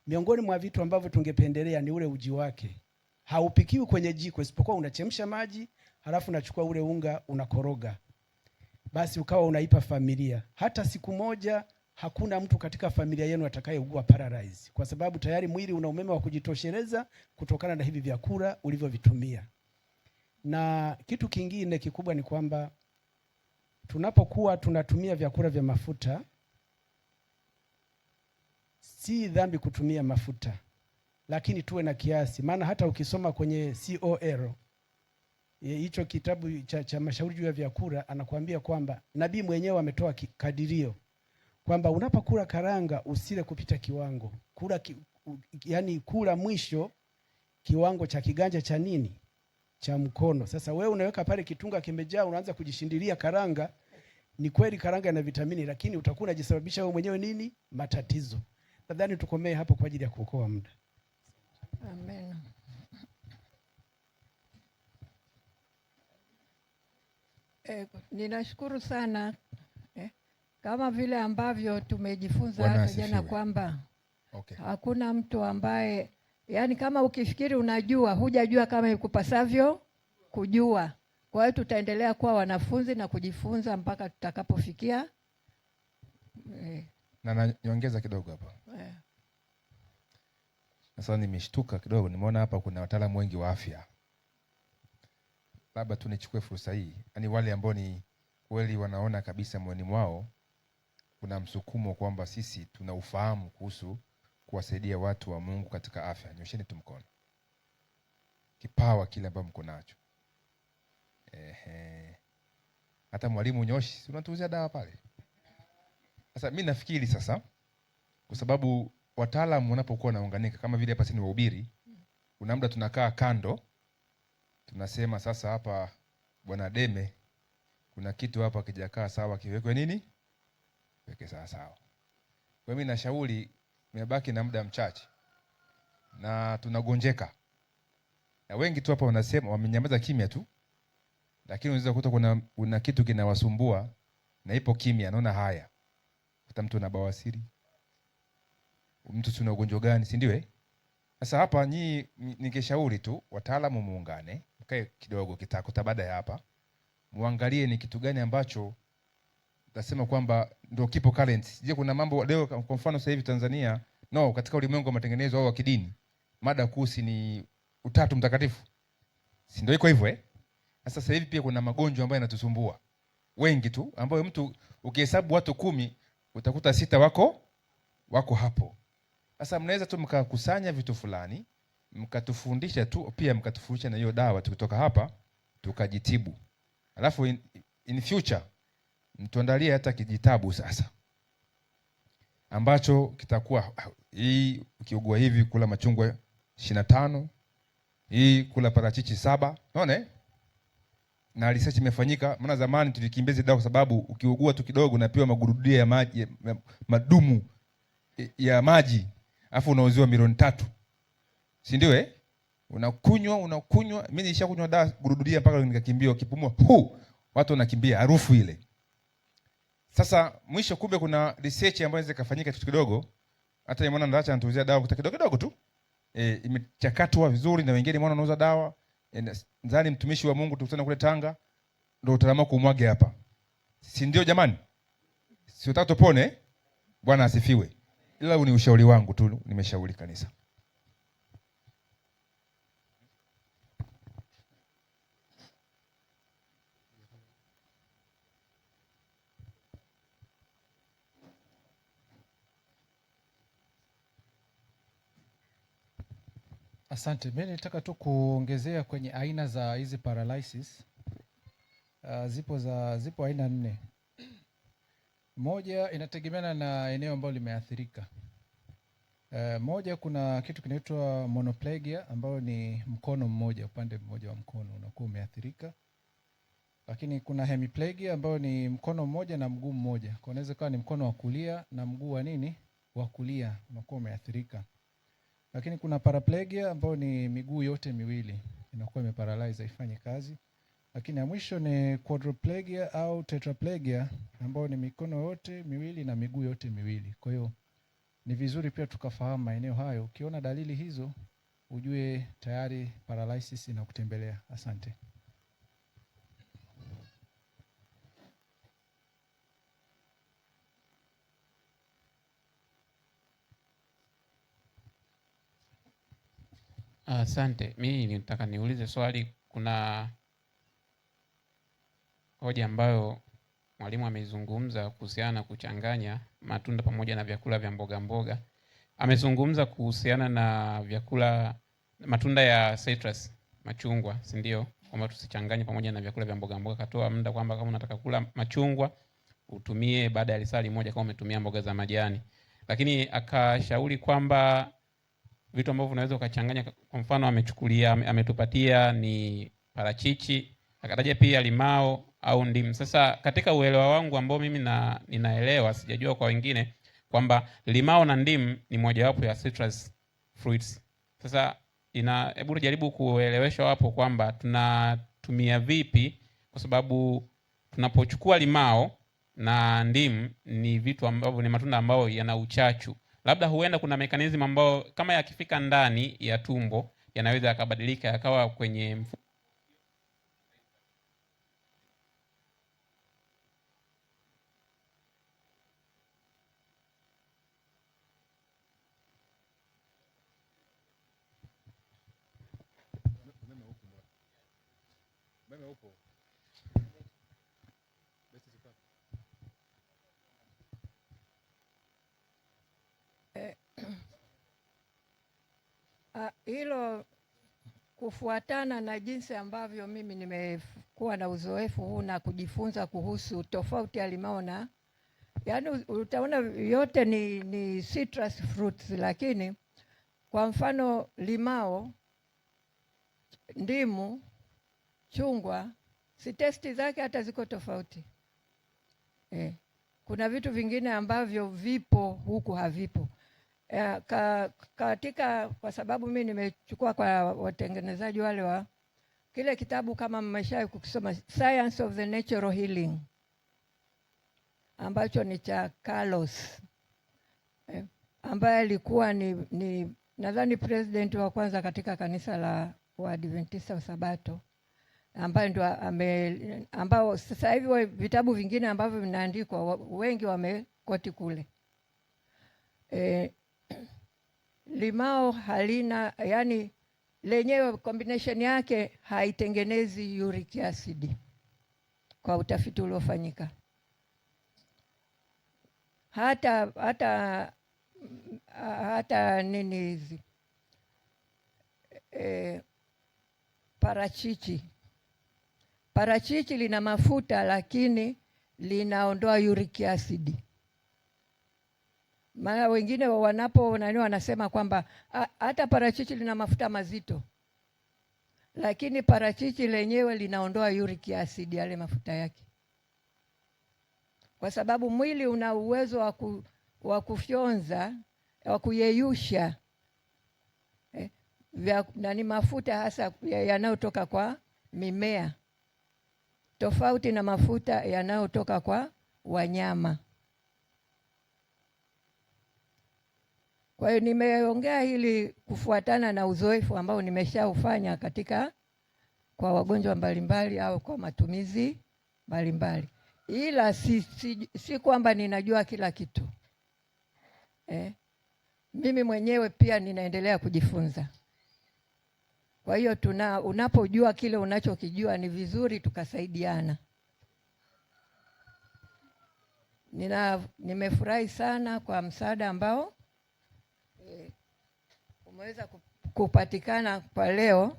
miongoni mwa vitu ambavyo tungependelea ni ule uji wake. Haupikiwi kwenye jiko, isipokuwa unachemsha maji, halafu unachukua ule unga unakoroga. Basi ukawa unaipa familia. Hata siku moja hakuna mtu katika familia yenu atakayeugua paralyze, kwa sababu tayari mwili una umeme wa kujitosheleza kutokana na hivi vyakula ulivyovitumia. Na kitu kingine kikubwa ni kwamba tunapokuwa tunatumia vyakula vya mafuta, si dhambi kutumia mafuta, lakini tuwe na kiasi. Maana hata ukisoma kwenye COL, hicho kitabu cha mashauri juu ya vyakula, anakuambia kwamba nabii mwenyewe ametoa kadirio kwamba unapokula karanga usile kupita kiwango. Yani kula mwisho kiwango cha kiganja cha nini? Cha mkono. Sasa wewe unaweka pale kitunga kimejaa, unaanza kujishindilia karanga. Ni kweli karanga ina vitamini, lakini utakuwa unajisababisha wewe mwenyewe nini? Matatizo. Nadhani tukomee hapo kwa ajili ya kuokoa muda. Amen. Ninashukuru sana kama vile ambavyo tumejifunza hata jana kwamba hakuna mtu ambaye, yani kama ukifikiri unajua, hujajua kama ikupasavyo kujua. Kwa hiyo tutaendelea kuwa wanafunzi na kujifunza mpaka tutakapofikia. Na niongeza kidogo hapa. Sasa nimeshtuka kidogo, nimeona hapa kuna wataalamu wengi wa afya. Labda tu nichukue fursa hii, yani wale ambao ni kweli wanaona kabisa moyoni mwao kuna msukumo kwamba sisi tuna ufahamu kuhusu kuwasaidia watu wa Mungu katika afya. Nyosheni tu mkono. Kipawa kile ambacho mko nacho. Hata mwalimu nyoshi, si unatuzia dawa pale. Sasa mimi nafikiri sasa, kwa sababu wataalamu wanapokuwa naunganika kama vile hapa sisi ni wahubiri, kuna muda tunakaa kando, tunasema sasa hapa Bwana Deme, kuna kitu hapa kijakaa sawa, kiwekwe nini? Weke sawa sawa. Kwa mimi nashauri, nimebaki na muda mchache na tunagonjeka. Na wengi tu hapa wanasema wamenyamaza kimya tu. Lakini unaweza kukuta kuna kitu kinawasumbua na ipo kimya, naona haya. Hata mtu ana bawasiri. Mtu tuna ugonjwa gani, si ndio? Sasa hapa ningeshauri tu wataalamu muungane, mkae kidogo kitako baada ya hapa. Muangalie ni kitu gani ambacho tasema kwamba ndio kipo current. Je, kuna mambo leo kwa mfano sasa hivi Tanzania, katika ulimwengu wa matengenezo au wa kidini, mada kuhusu ni Utatu Mtakatifu. Si ndio iko hivyo Sasa hivi pia kuna magonjwa ambayo yanatusumbua. Wengi tu ambao mtu ukihesabu watu 10 utakuta 6 wako hapo. Sasa mnaweza tu mkakusanya vitu fulani, mkatufundisha tu, pia mkatufundisha na hiyo dawa tukitoka hapa tukajitibu. Alafu in future mtuandalie hata kijitabu sasa ambacho kitakuwa hii ukiugua hivi kula machungwa 25, hii kula parachichi 7. Unaona na research imefanyika. Maana zamani tulikimbeza dawa kwa sababu ukiugua tu kidogo unapewa magurudulia ya maji, madumu ya maji, afu unauziwa milioni 3. Si ndio unakunywa. Mimi nilishakunywa dawa gurudulia mpaka nikakimbia, ukipumua watu wanakimbia harufu ile. Sasa mwisho kumbe kuna research ambayo inaweza kufanyika kitu kidogo. Hata nimeona ndaacha anatuzia dawa kidogo kidogo tu. Imechakatwa vizuri na wengine nimeona wanauza dawa. Ndani mtumishi wa Mungu tukutana kule Tanga, ndio utalama kumwage hapa. Si ndio jamani? Si utaka tupone? Bwana asifiwe. Ila ni ushauri wangu tu, nimeshauri kanisa. Asante. Mimi nitaka tu kuongezea kwenye aina za hizi paralysis. Zipo aina 4. Moja inategemeana na eneo ambalo limeathirika. Moja, kuna kitu kinaitwa monoplegia ambayo ni mkono mmoja, upande mmoja wa mkono unakuwa umeathirika. Lakini kuna hemiplegia ambayo ni mkono mmoja na mguu mmoja. Kwa inaweza kuwa ni mkono wa kulia na mguu wa kulia unakuwa umeathirika. Lakini kuna paraplegia ambayo ni miguu yote miwili inakuwa imeparalyze, haifanye kazi. Lakini ya mwisho ni quadriplegia au tetraplegia ambayo ni mikono yote miwili na miguu yote miwili. Kwa hiyo ni vizuri pia tukafahamu maeneo hayo. Ukiona dalili hizo ujue tayari paralysis inakutembelea. Asante. Asante. Mimi nitaka niulize swali. Kuna hoja ambayo mwalimu ameizungumza kuhusiana na kuchanganya matunda pamoja na vyakula vya mboga mboga. Amezungumza kuhusiana na vyakula matunda ya citrus, machungwa, si ndio? Kwamba tusichanganye pamoja na vyakula vya mboga mboga. Katoa muda kwamba kama unataka kula machungwa utumie baada ya lisali moja kama umetumia mboga za majani. Lakini akashauri kwamba vitu ambavyo unaweza ukachanganya, kwa mfano ametupatia ni parachichi, akataja pia limao au ndimu. Sasa katika uelewa wangu ambao mimi ninaelewa, sijajua kwa wengine, kwamba limao na ndimu ni mojawapo ya citrus fruits. Sasa hebu jaribu kuelewesha hapo kwamba tunatumia vipi, kwa sababu tunapochukua limao na ndimu ni vitu ambavyo ni matunda ambayo yana uchachu. Labda huenda kuna mekanizmu ambao kama yakifika ndani ya tumbo yanaweza yakabadilika yakawa kwenye mfumo. Hilo kufuatana na jinsi ambavyo mimi nimekuwa na uzoefu huu na kujifunza kuhusu tofauti ya limao na, yaani utaona yote ni citrus fruits, lakini kwa mfano limao, ndimu, chungwa, si testi zake hata ziko tofauti. Kuna vitu vingine ambavyo vipo huku havipo. Kwa sababu mimi nimechukua kwa watengenezaji wale wa kile kitabu, kama mmeshawahi kukisoma, Science of the Natural Healing, ambacho ni cha Carlos, ambaye alikuwa ni nadhani president wa kwanza katika kanisa la Waadventista wa Sabato, ambaye ndo ambao sasa hivi vitabu vingine ambavyo vinaandikwa wengi wamekoti kule. Limao halina, yani lenyewe combination yake haitengenezi uric acid kwa utafiti uliofanyika. Hata nini hizi parachichi lina mafuta lakini linaondoa uric acid. Maana wengine wanasema kwamba hata parachichi lina mafuta mazito, lakini parachichi lenyewe linaondoa uric acid, yale mafuta yake, kwa sababu mwili una uwezo wa kufyonza, wa kuyeyusha mafuta hasa yanayotoka kwa mimea, tofauti na mafuta yanayotoka kwa wanyama. Kwa hiyo nimeongea hili kufuatana na uzoefu ambao nimeshaufanya kwa wagonjwa mbalimbali au kwa matumizi mbalimbali. Ila si kwamba ninajua kila kitu. Mimi mwenyewe pia ninaendelea kujifunza. Kwa hiyo unapojua kile unachokijua ni vizuri tukasaidiana. Nimefurahi sana kwa msaada ambao umeweza kupatikana kwa leo,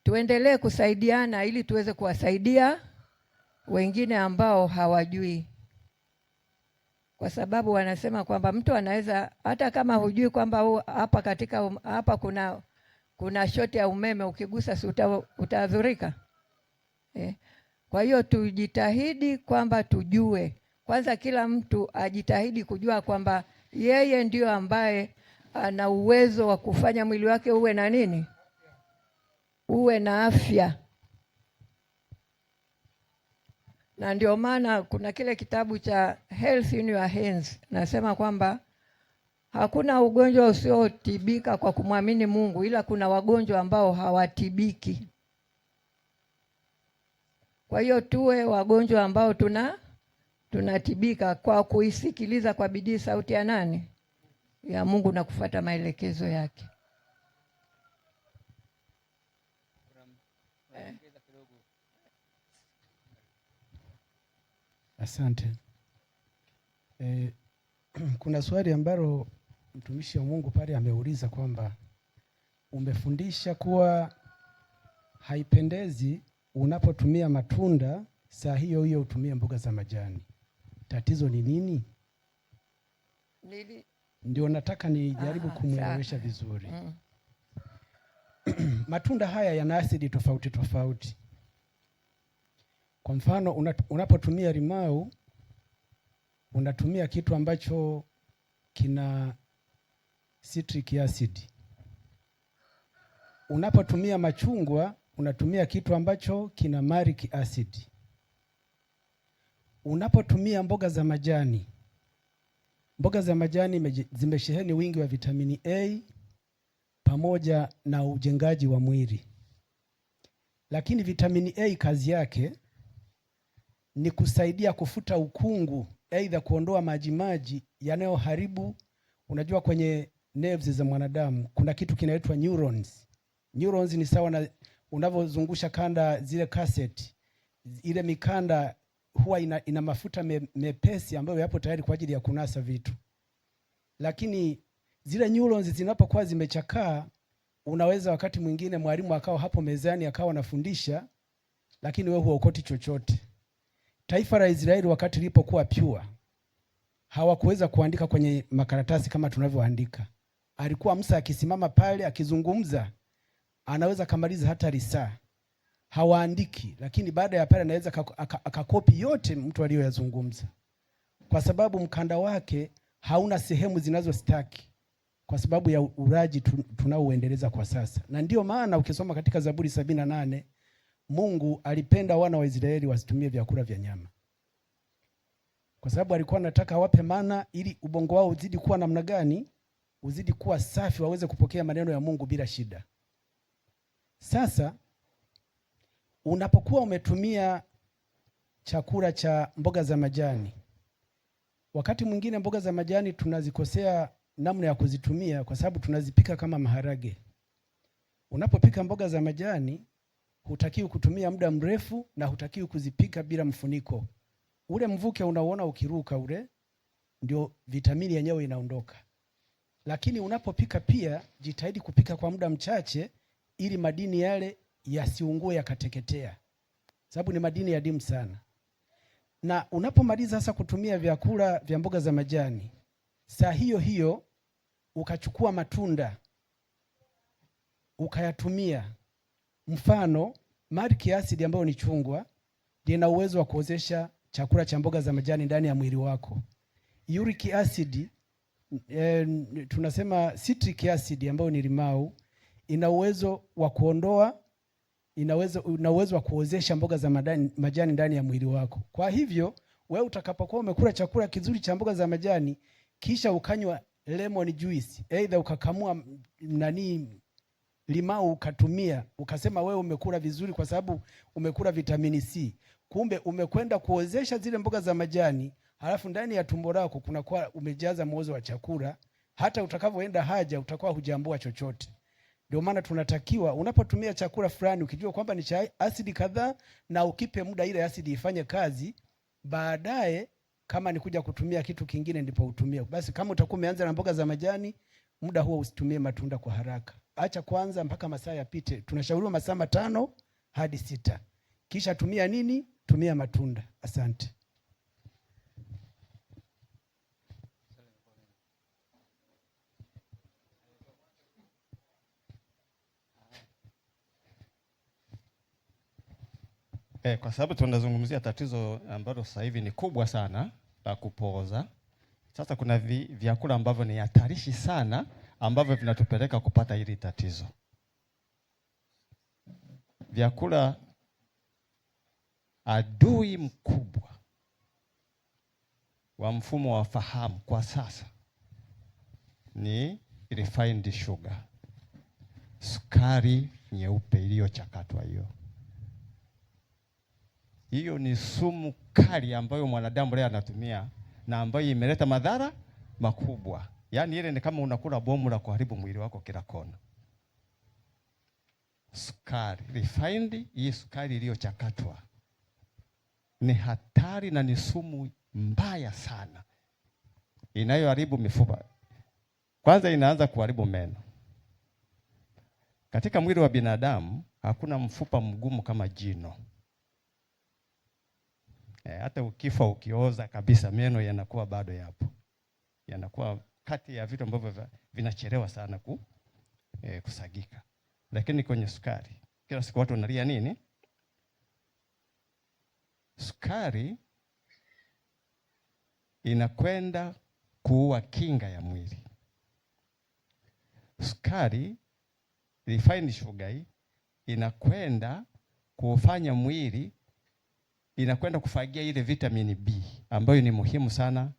tuendelee kusaidiana ili tuweze kuwasaidia wengine ambao hawajui, kwa sababu wanasema kwamba mtu anaweza hata kama hujui kwamba hapa katika hapa kuna shoti ya umeme, ukigusa si utadhurika. Kwa hiyo tujitahidi kwamba tujue kwanza, kila mtu ajitahidi kujua kwamba yeye ndio ambaye ana uwezo wa kufanya mwili wake uwe na nini, uwe na afya. Na ndio maana kuna kile kitabu cha Health in Your Hands, nasema kwamba hakuna ugonjwa usiotibika kwa kumwamini Mungu, ila kuna wagonjwa ambao hawatibiki. Kwa hiyo tuwe wagonjwa ambao tunatibika kwa kuisikiliza kwa bidii sauti ya nani? Ya Mungu, na kufuata maelekezo yake. Asante. Kuna swali ambalo mtumishi wa Mungu pale ameuliza kwamba umefundisha kuwa haipendezi unapotumia matunda saa hiyo hiyo utumie mboga za majani. Tatizo ni nini? Ndio nataka nijaribu kumwelewesha vizuri. Matunda haya yana asidi tofauti tofauti. Kwa mfano unapotumia limau unatumia kitu ambacho kina citric acid. Unapotumia machungwa unatumia kitu ambacho kina malic acid. Unapotumia mboga za majani zimesheheni wingi wa vitamini A pamoja na ujengaji wa mwili. Lakini vitamini A kazi yake ni kusaidia kufuta ukungu, aidha kuondoa majimaji yanayoharibu. Unajua kwenye nerves za mwanadamu kuna kitu kinaitwa neurons. Neurons ni sawa na unavozungusha kanda zile cassette. Ile mikanda huwa ina mafuta mepesi ambayo yapo tayari kwa ajili ya kunasa vitu. Lakini zile neurons zinapokuwa zimechakaa, unaweza wakati mwingine mwalimu akawa hapo mezani akawa anafundisha, lakini wewe huokoti chochote. Taifa la Israeli wakati lilipokuwa pure, hawakuweza kuandika kwenye makaratasi kama tunavyoandika. Alikuwa Musa akisimama pale akizungumza, anaweza kamaliza hata risaa. Hawaandiki, lakini baada ya pale anaweza akakopi yote mtu aliyoyazungumza. Kwa sababu mkanda wake hauna sehemu zinazostaki, kwa sababu ya uraji tunaoendeleza kwa sasa. Na ndio maana ukisoma katika Zaburi 78, Mungu alipenda wana wa Israeli wasitumie vyakula vya nyama. Kwa sababu alikuwa anataka wape mana ili ubongo wao uzidi kuwa namna gani? Uzidi kuwa safi, waweze kupokea maneno ya Mungu bila shida. Sasa unapokuwa umetumia chakula cha mboga za majani, wakati mwingine mboga za majani tunazikosea namna ya kuzitumia kwa sababu tunazipika kama maharage. Unapopika mboga za majani hutakiwi kutumia muda mrefu na hutakiwi kuzipika bila mfuniko. Ule mvuke unaoona ukiruka ule ndio vitamini yenyewe inaondoka. Lakini unapopika pia jitahidi kupika kwa muda mchache ili madini yale yasiungue yakateketea. Sababu ni madini ya adimu sana. Na unapomaliza sasa kutumia vyakula vya mboga za majani, saa hiyo hiyo ukachukua matunda ukayatumia. Mfano, malic acid ambayo ni chungwa lina uwezo wa kuozesha chakula cha mboga za majani ndani ya mwili wako. Uric acid, tunasema citric acid ambayo ni limau, ina uwezo wa kuondoa, ina uwezo wa kuozesha mboga za majani ndani ya mwili wako. Kwa hivyo, wewe utakapokuwa umekula chakula kizuri cha mboga za majani, kisha ukanywa lemon juice, aidha ukakamua limau ukatumia, ukasema wewe umekula vizuri kwa sababu umekula vitamini C. Kumbe umekwenda kuozesha zile mboga za majani, halafu ndani ya tumbo lako kunakuwa umejaza mwozo wa chakula, hata utakavyoenda haja utakuwa hujambua chochote. Ndio maana tunatakiwa unapotumia chakula fulani ukijua kwamba ni cha asidi kadhaa, na ukipe muda ile asidi ifanye kazi, baadaye kama ni kuja kutumia kitu kingine ndipo utumie. Basi kama utakuwa umeanza na mboga za majani, muda huo usitumie matunda kwa haraka. Acha kwanza mpaka masaa yapite. Tunashauriwa masaa 5 hadi 6. Kisha tumia nini? Tumia matunda. Asante. Kwa sababu tunazungumzia tatizo ambalo sasa hivi ni kubwa sana la kupooza. Sasa kuna vyakula ambavyo ni hatarishi sana ambavyo vinatupeleka kupata hili tatizo. Vyakula adui mkubwa wa mfumo wa fahamu kwa sasa ni refined sugar, sukari nyeupe iliyochakatwa. Hiyo ni sumu kali ambayo mwanadamu leo anatumia na ambayo imeleta madhara makubwa. Yaani ile ni kama unakula bomu la kuharibu mwili wako kila kona. Sukari refined, hii sukari iliyochakatwa ni hatari na ni sumu mbaya sana inayoharibu mifupa. Kwanza inaanza kuharibu meno. Katika mwili wa binadamu hakuna mfupa mgumu kama jino. Hata ukifa ukioza kabisa, meno yanakuwa bado yapo. Yanakuwa kati ya vitu ambavyo vinachelewa sana kusagika. Lakini kwenye sukari, kila siku watu wanalia nini? Sukari inakwenda kuua kinga ya mwili. Sukari, refined sugar, inakwenda kufanya mwili, inakwenda kufagia ile vitamini B ambayo ni muhimu sana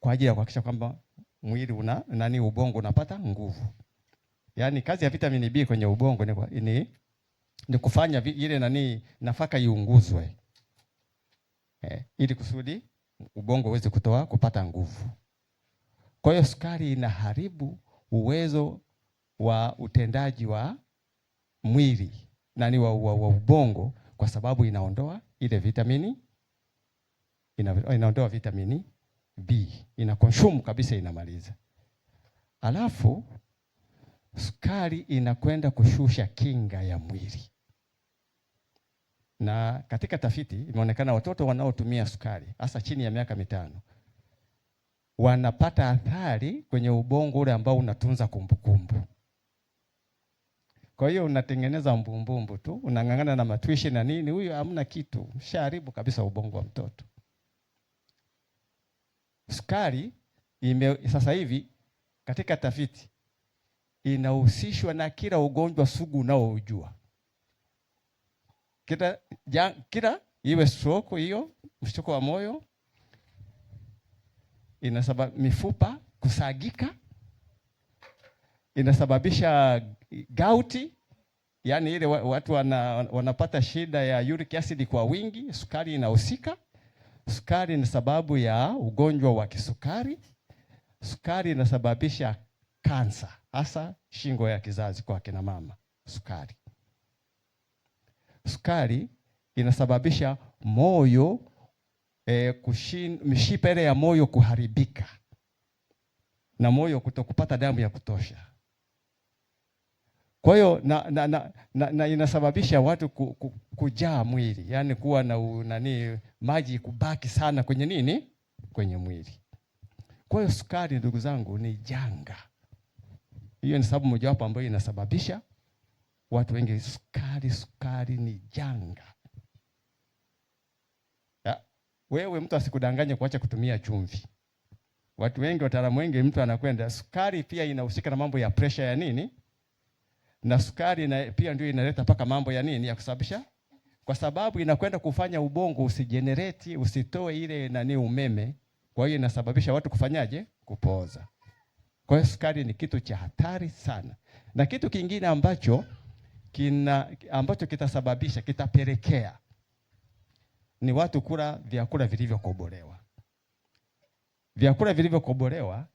kwa ajili ya kuhakikisha kwamba mwili ubongo unapata nguvu. Yaani kazi ya vitamini B kwenye ubongo ni kufanya ile nafaka iunguzwe. Ili kusudi ubongo uweze kupata nguvu. Kwa hiyo sukari inaharibu uwezo wa utendaji wa mwili wa ubongo, kwa sababu inaondoa ile vitamini, inaondoa vitamini B, inakonsume kabisa, inamaliza. Alafu sukari inakwenda kushusha kinga ya mwili. Na katika tafiti imeonekana watoto wanaotumia sukari hasa chini ya miaka 5 wanapata athari kwenye ubongo ule ambao unatunza kumbukumbu. Kwa hiyo unatengeneza mbumbumbu tu, unang'ang'ana na matuishi na nini, huyo hamna kitu, mshaharibu kabisa ubongo wa mtoto. Sukari sasa hivi katika tafiti inahusishwa na kila ugonjwa sugu unaoujua. Kila iwe stroke, hiyo mshtuko wa moyo, inasababisha mifupa kusagika, inasababisha gauti, yani ile watu wanapata shida ya uric acid kwa wingi, sukari inahusika. Sukari ni sababu ya ugonjwa wa kisukari. Sukari inasababisha kansa, hasa shingo ya kizazi kwa kina mama. Sukari inasababisha moyo mishipa ile ya moyo kuharibika na moyo kutokupata damu ya kutosha. Kwa hiyo na inasababisha watu kujaa mwili, yani kuwa na maji kubaki sana kwenye mwili. Kwa hiyo sukari, ndugu zangu, ni janga. Hiyo ni sababu mojawapo ambayo inasababisha watu wengi sukari ni janga. Wewe mtu asikudanganye kuacha kutumia chumvi. Watu wengi, wataalamu wengi, mtu anakwenda sukari pia inahusika na mambo ya pressure ya nini? Na sukari pia ndio inaleta paka mambo ya nini ya kusababisha, kwa sababu inakwenda kufanya ubongo usitoe ile umeme. Kwa hiyo inasababisha watu kufanyaje? Kupooza. Kwa hiyo sukari ni kitu cha hatari sana. Na kitu kingine ambacho kitapelekea ni watu kula vyakula vilivyokobolewa. Vyakula vilivyokobolewa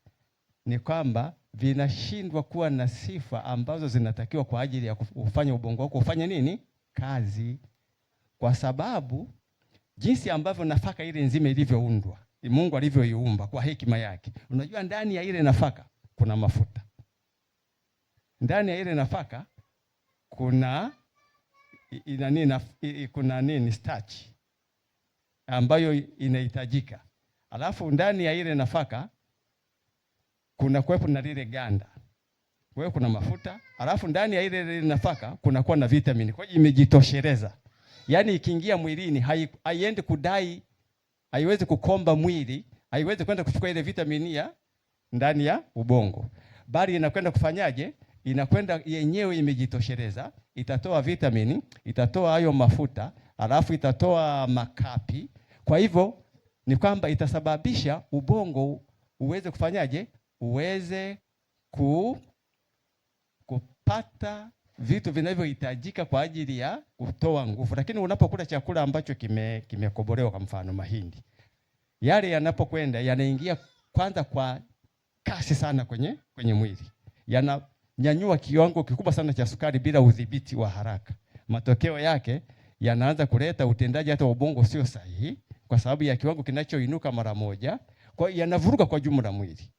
ni kwamba vinashindwa kuwa na sifa ambazo zinatakiwa kwa ajili ya kufanya ubongo wako ufanye nini? Kazi. Kwa sababu jinsi ambavyo nafaka ile nzima ilivyoundwa, Mungu alivyoiumba kwa hekima yake. Unajua ndani ya ile nafaka kuna mafuta. ndani ya ile nafaka kuna kuna nini starch ambayo inahitajika. Alafu ndani ya ile nafaka kuna kuwepo na lile ganda. Kwa hiyo kuna mafuta, alafu ndani ya ile nafaka kuna kuwa na vitamini. Kwa hiyo imejitosheleza. Yaani ikiingia mwilini haiendi kudai, haiwezi kukomba mwili, haiwezi kwenda kuchukua ile vitamini ya ndani ya ubongo. Bali inakwenda kufanyaje? Inakwenda yenyewe imejitosheleza, itatoa vitamini, itatoa hayo mafuta, alafu itatoa makapi. Kwa hivyo ni kwamba itasababisha ubongo uweze kufanyaje? Uweze kupata vitu vinavyohitajika kwa ajili ya kutoa nguvu. Lakini unapokula chakula ambacho kimekobolewa, kwa mfano mahindi, yale yanapokwenda yanaingia kwanza kwa kasi sana kwenye mwili, yananyanyua kiwango kikubwa sana cha sukari bila udhibiti wa haraka. Matokeo yake yanaanza kuleta utendaji hata ubongo sio sahihi, kwa sababu ya kiwango kinachoinuka mara moja. Kwa hiyo yanavuruga kwa jumla mwili.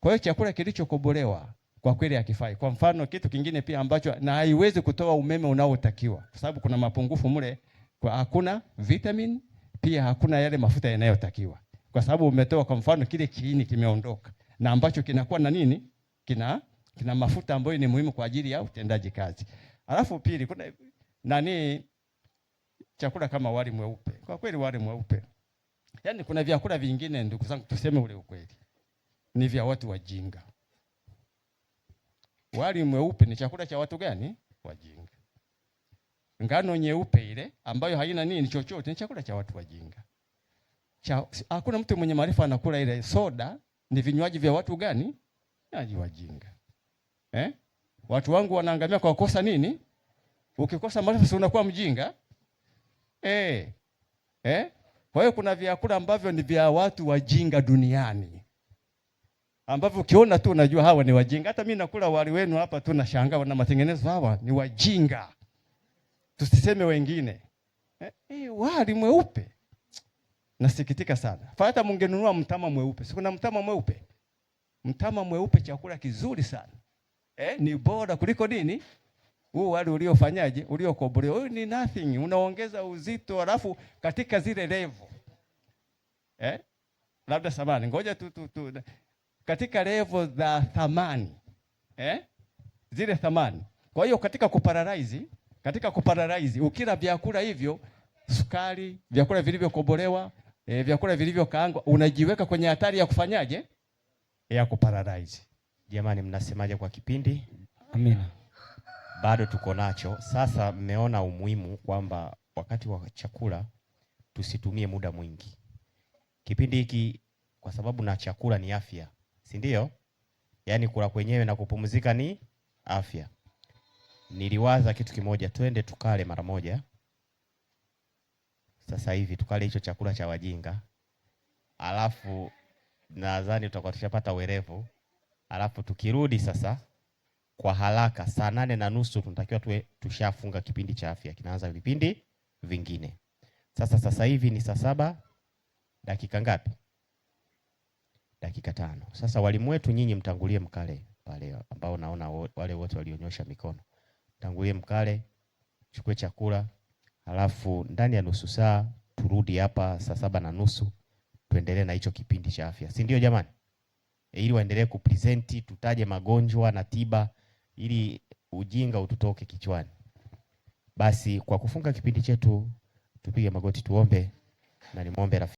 Kwa hiyo chakula kilichokobolewa kwa kweli hakifai. Kwa mfano kitu kingine pia ambacho, na haiwezi kutoa umeme unaotakiwa, kwa sababu kuna mapungufu mle, kwa hakuna vitamin, pia hakuna yale mafuta yanayotakiwa. Kwa sababu umetoa, kwa mfano kile kiini kimeondoka, na ambacho kinakuwa na nini? Kina mafuta ambayo ni muhimu kwa ajili ya utendaji kazi. Alafu pili, kuna chakula kama wali mweupe. Kwa kweli wali mweupe, yaani kuna vyakula vingine, ndugu zangu, tuseme ule ukweli, ni vya watu wajinga. Wali mweupe ni chakula cha watu gani? Wajinga. Ngano nyeupe ile ambayo haina nini chochote ni chakula cha watu wajinga. Hakuna mtu mwenye maarifa anakula ile. Soda ni vinywaji vya watu gani? Ni wajinga. Watu wangu wanaangamia kwa kukosa nini? Ukikosa maarifa si unakuwa mjinga? Kwa hiyo kuna vyakula ambavyo ni vya watu wajinga duniani, ambavyo ukiona tu unajua hawa ni wajinga. Hata mimi nakula wali wenu hapa tu nashangaa, na matengenezo hawa ni wajinga. Tusiseme wengine. Wali mweupe. Nasikitika sana. Hata mungenunua mtama mweupe. Si kuna mtama mweupe? Mtama mweupe chakula kizuri sana. Ni bora kuliko nini? Huu wali uliofanyaje? Uliokobolewa. Huyu ni nothing. Unaongeza uzito, alafu katika zile level. Labda samani. Ngoja katika level za thamani. Zile thamani. Kwa hiyo katika kuparalaizi, ukila vyakula hivyo, sukari, vyakula vilivyokobolewa, vyakula vilivyokaangwa, unajiweka kwenye hatari ya kufanyaje? Ya kuparalaizi. Jamani, mnasemaje kwa kipindi? Amina. Bado tuko nacho. Sasa mmeona umuhimu kwamba wakati wa chakula tusitumie muda mwingi. Kipindi hiki, kwa sababu na chakula ni afya, si ndio? Yaani kula kwenyewe na kupumzika ni afya. Niliwaza kitu kimoja, twende tukale mara moja. Sasa hivi tukale hicho chakula cha wajinga. Alafu nadhani tutakuwa tushapata werevu. Alafu tukirudi sasa kwa haraka saa 8:30 tunatakiwa tuwe tushafunga kipindi cha afya. Kinaanza vipindi vingine. Sasa hivi ni saa 7 dakika ngapi? Dakika 5. Sasa walimu wetu nyinyi mtangulie mkale pale, ambao naona wale wote walionyosha mikono. Tangulie mkale, chukue chakula, halafu ndani ya nusu saa turudi hapa saa 7:30 tuendelee na hicho kipindi cha afya. Si ndio jamani? Ili waendelee kupresenti, tutaje magonjwa na tiba, ili ujinga ututoke kichwani. Basi kwa kufunga kipindi chetu tupige magoti tuombe, na nimwombe rafiki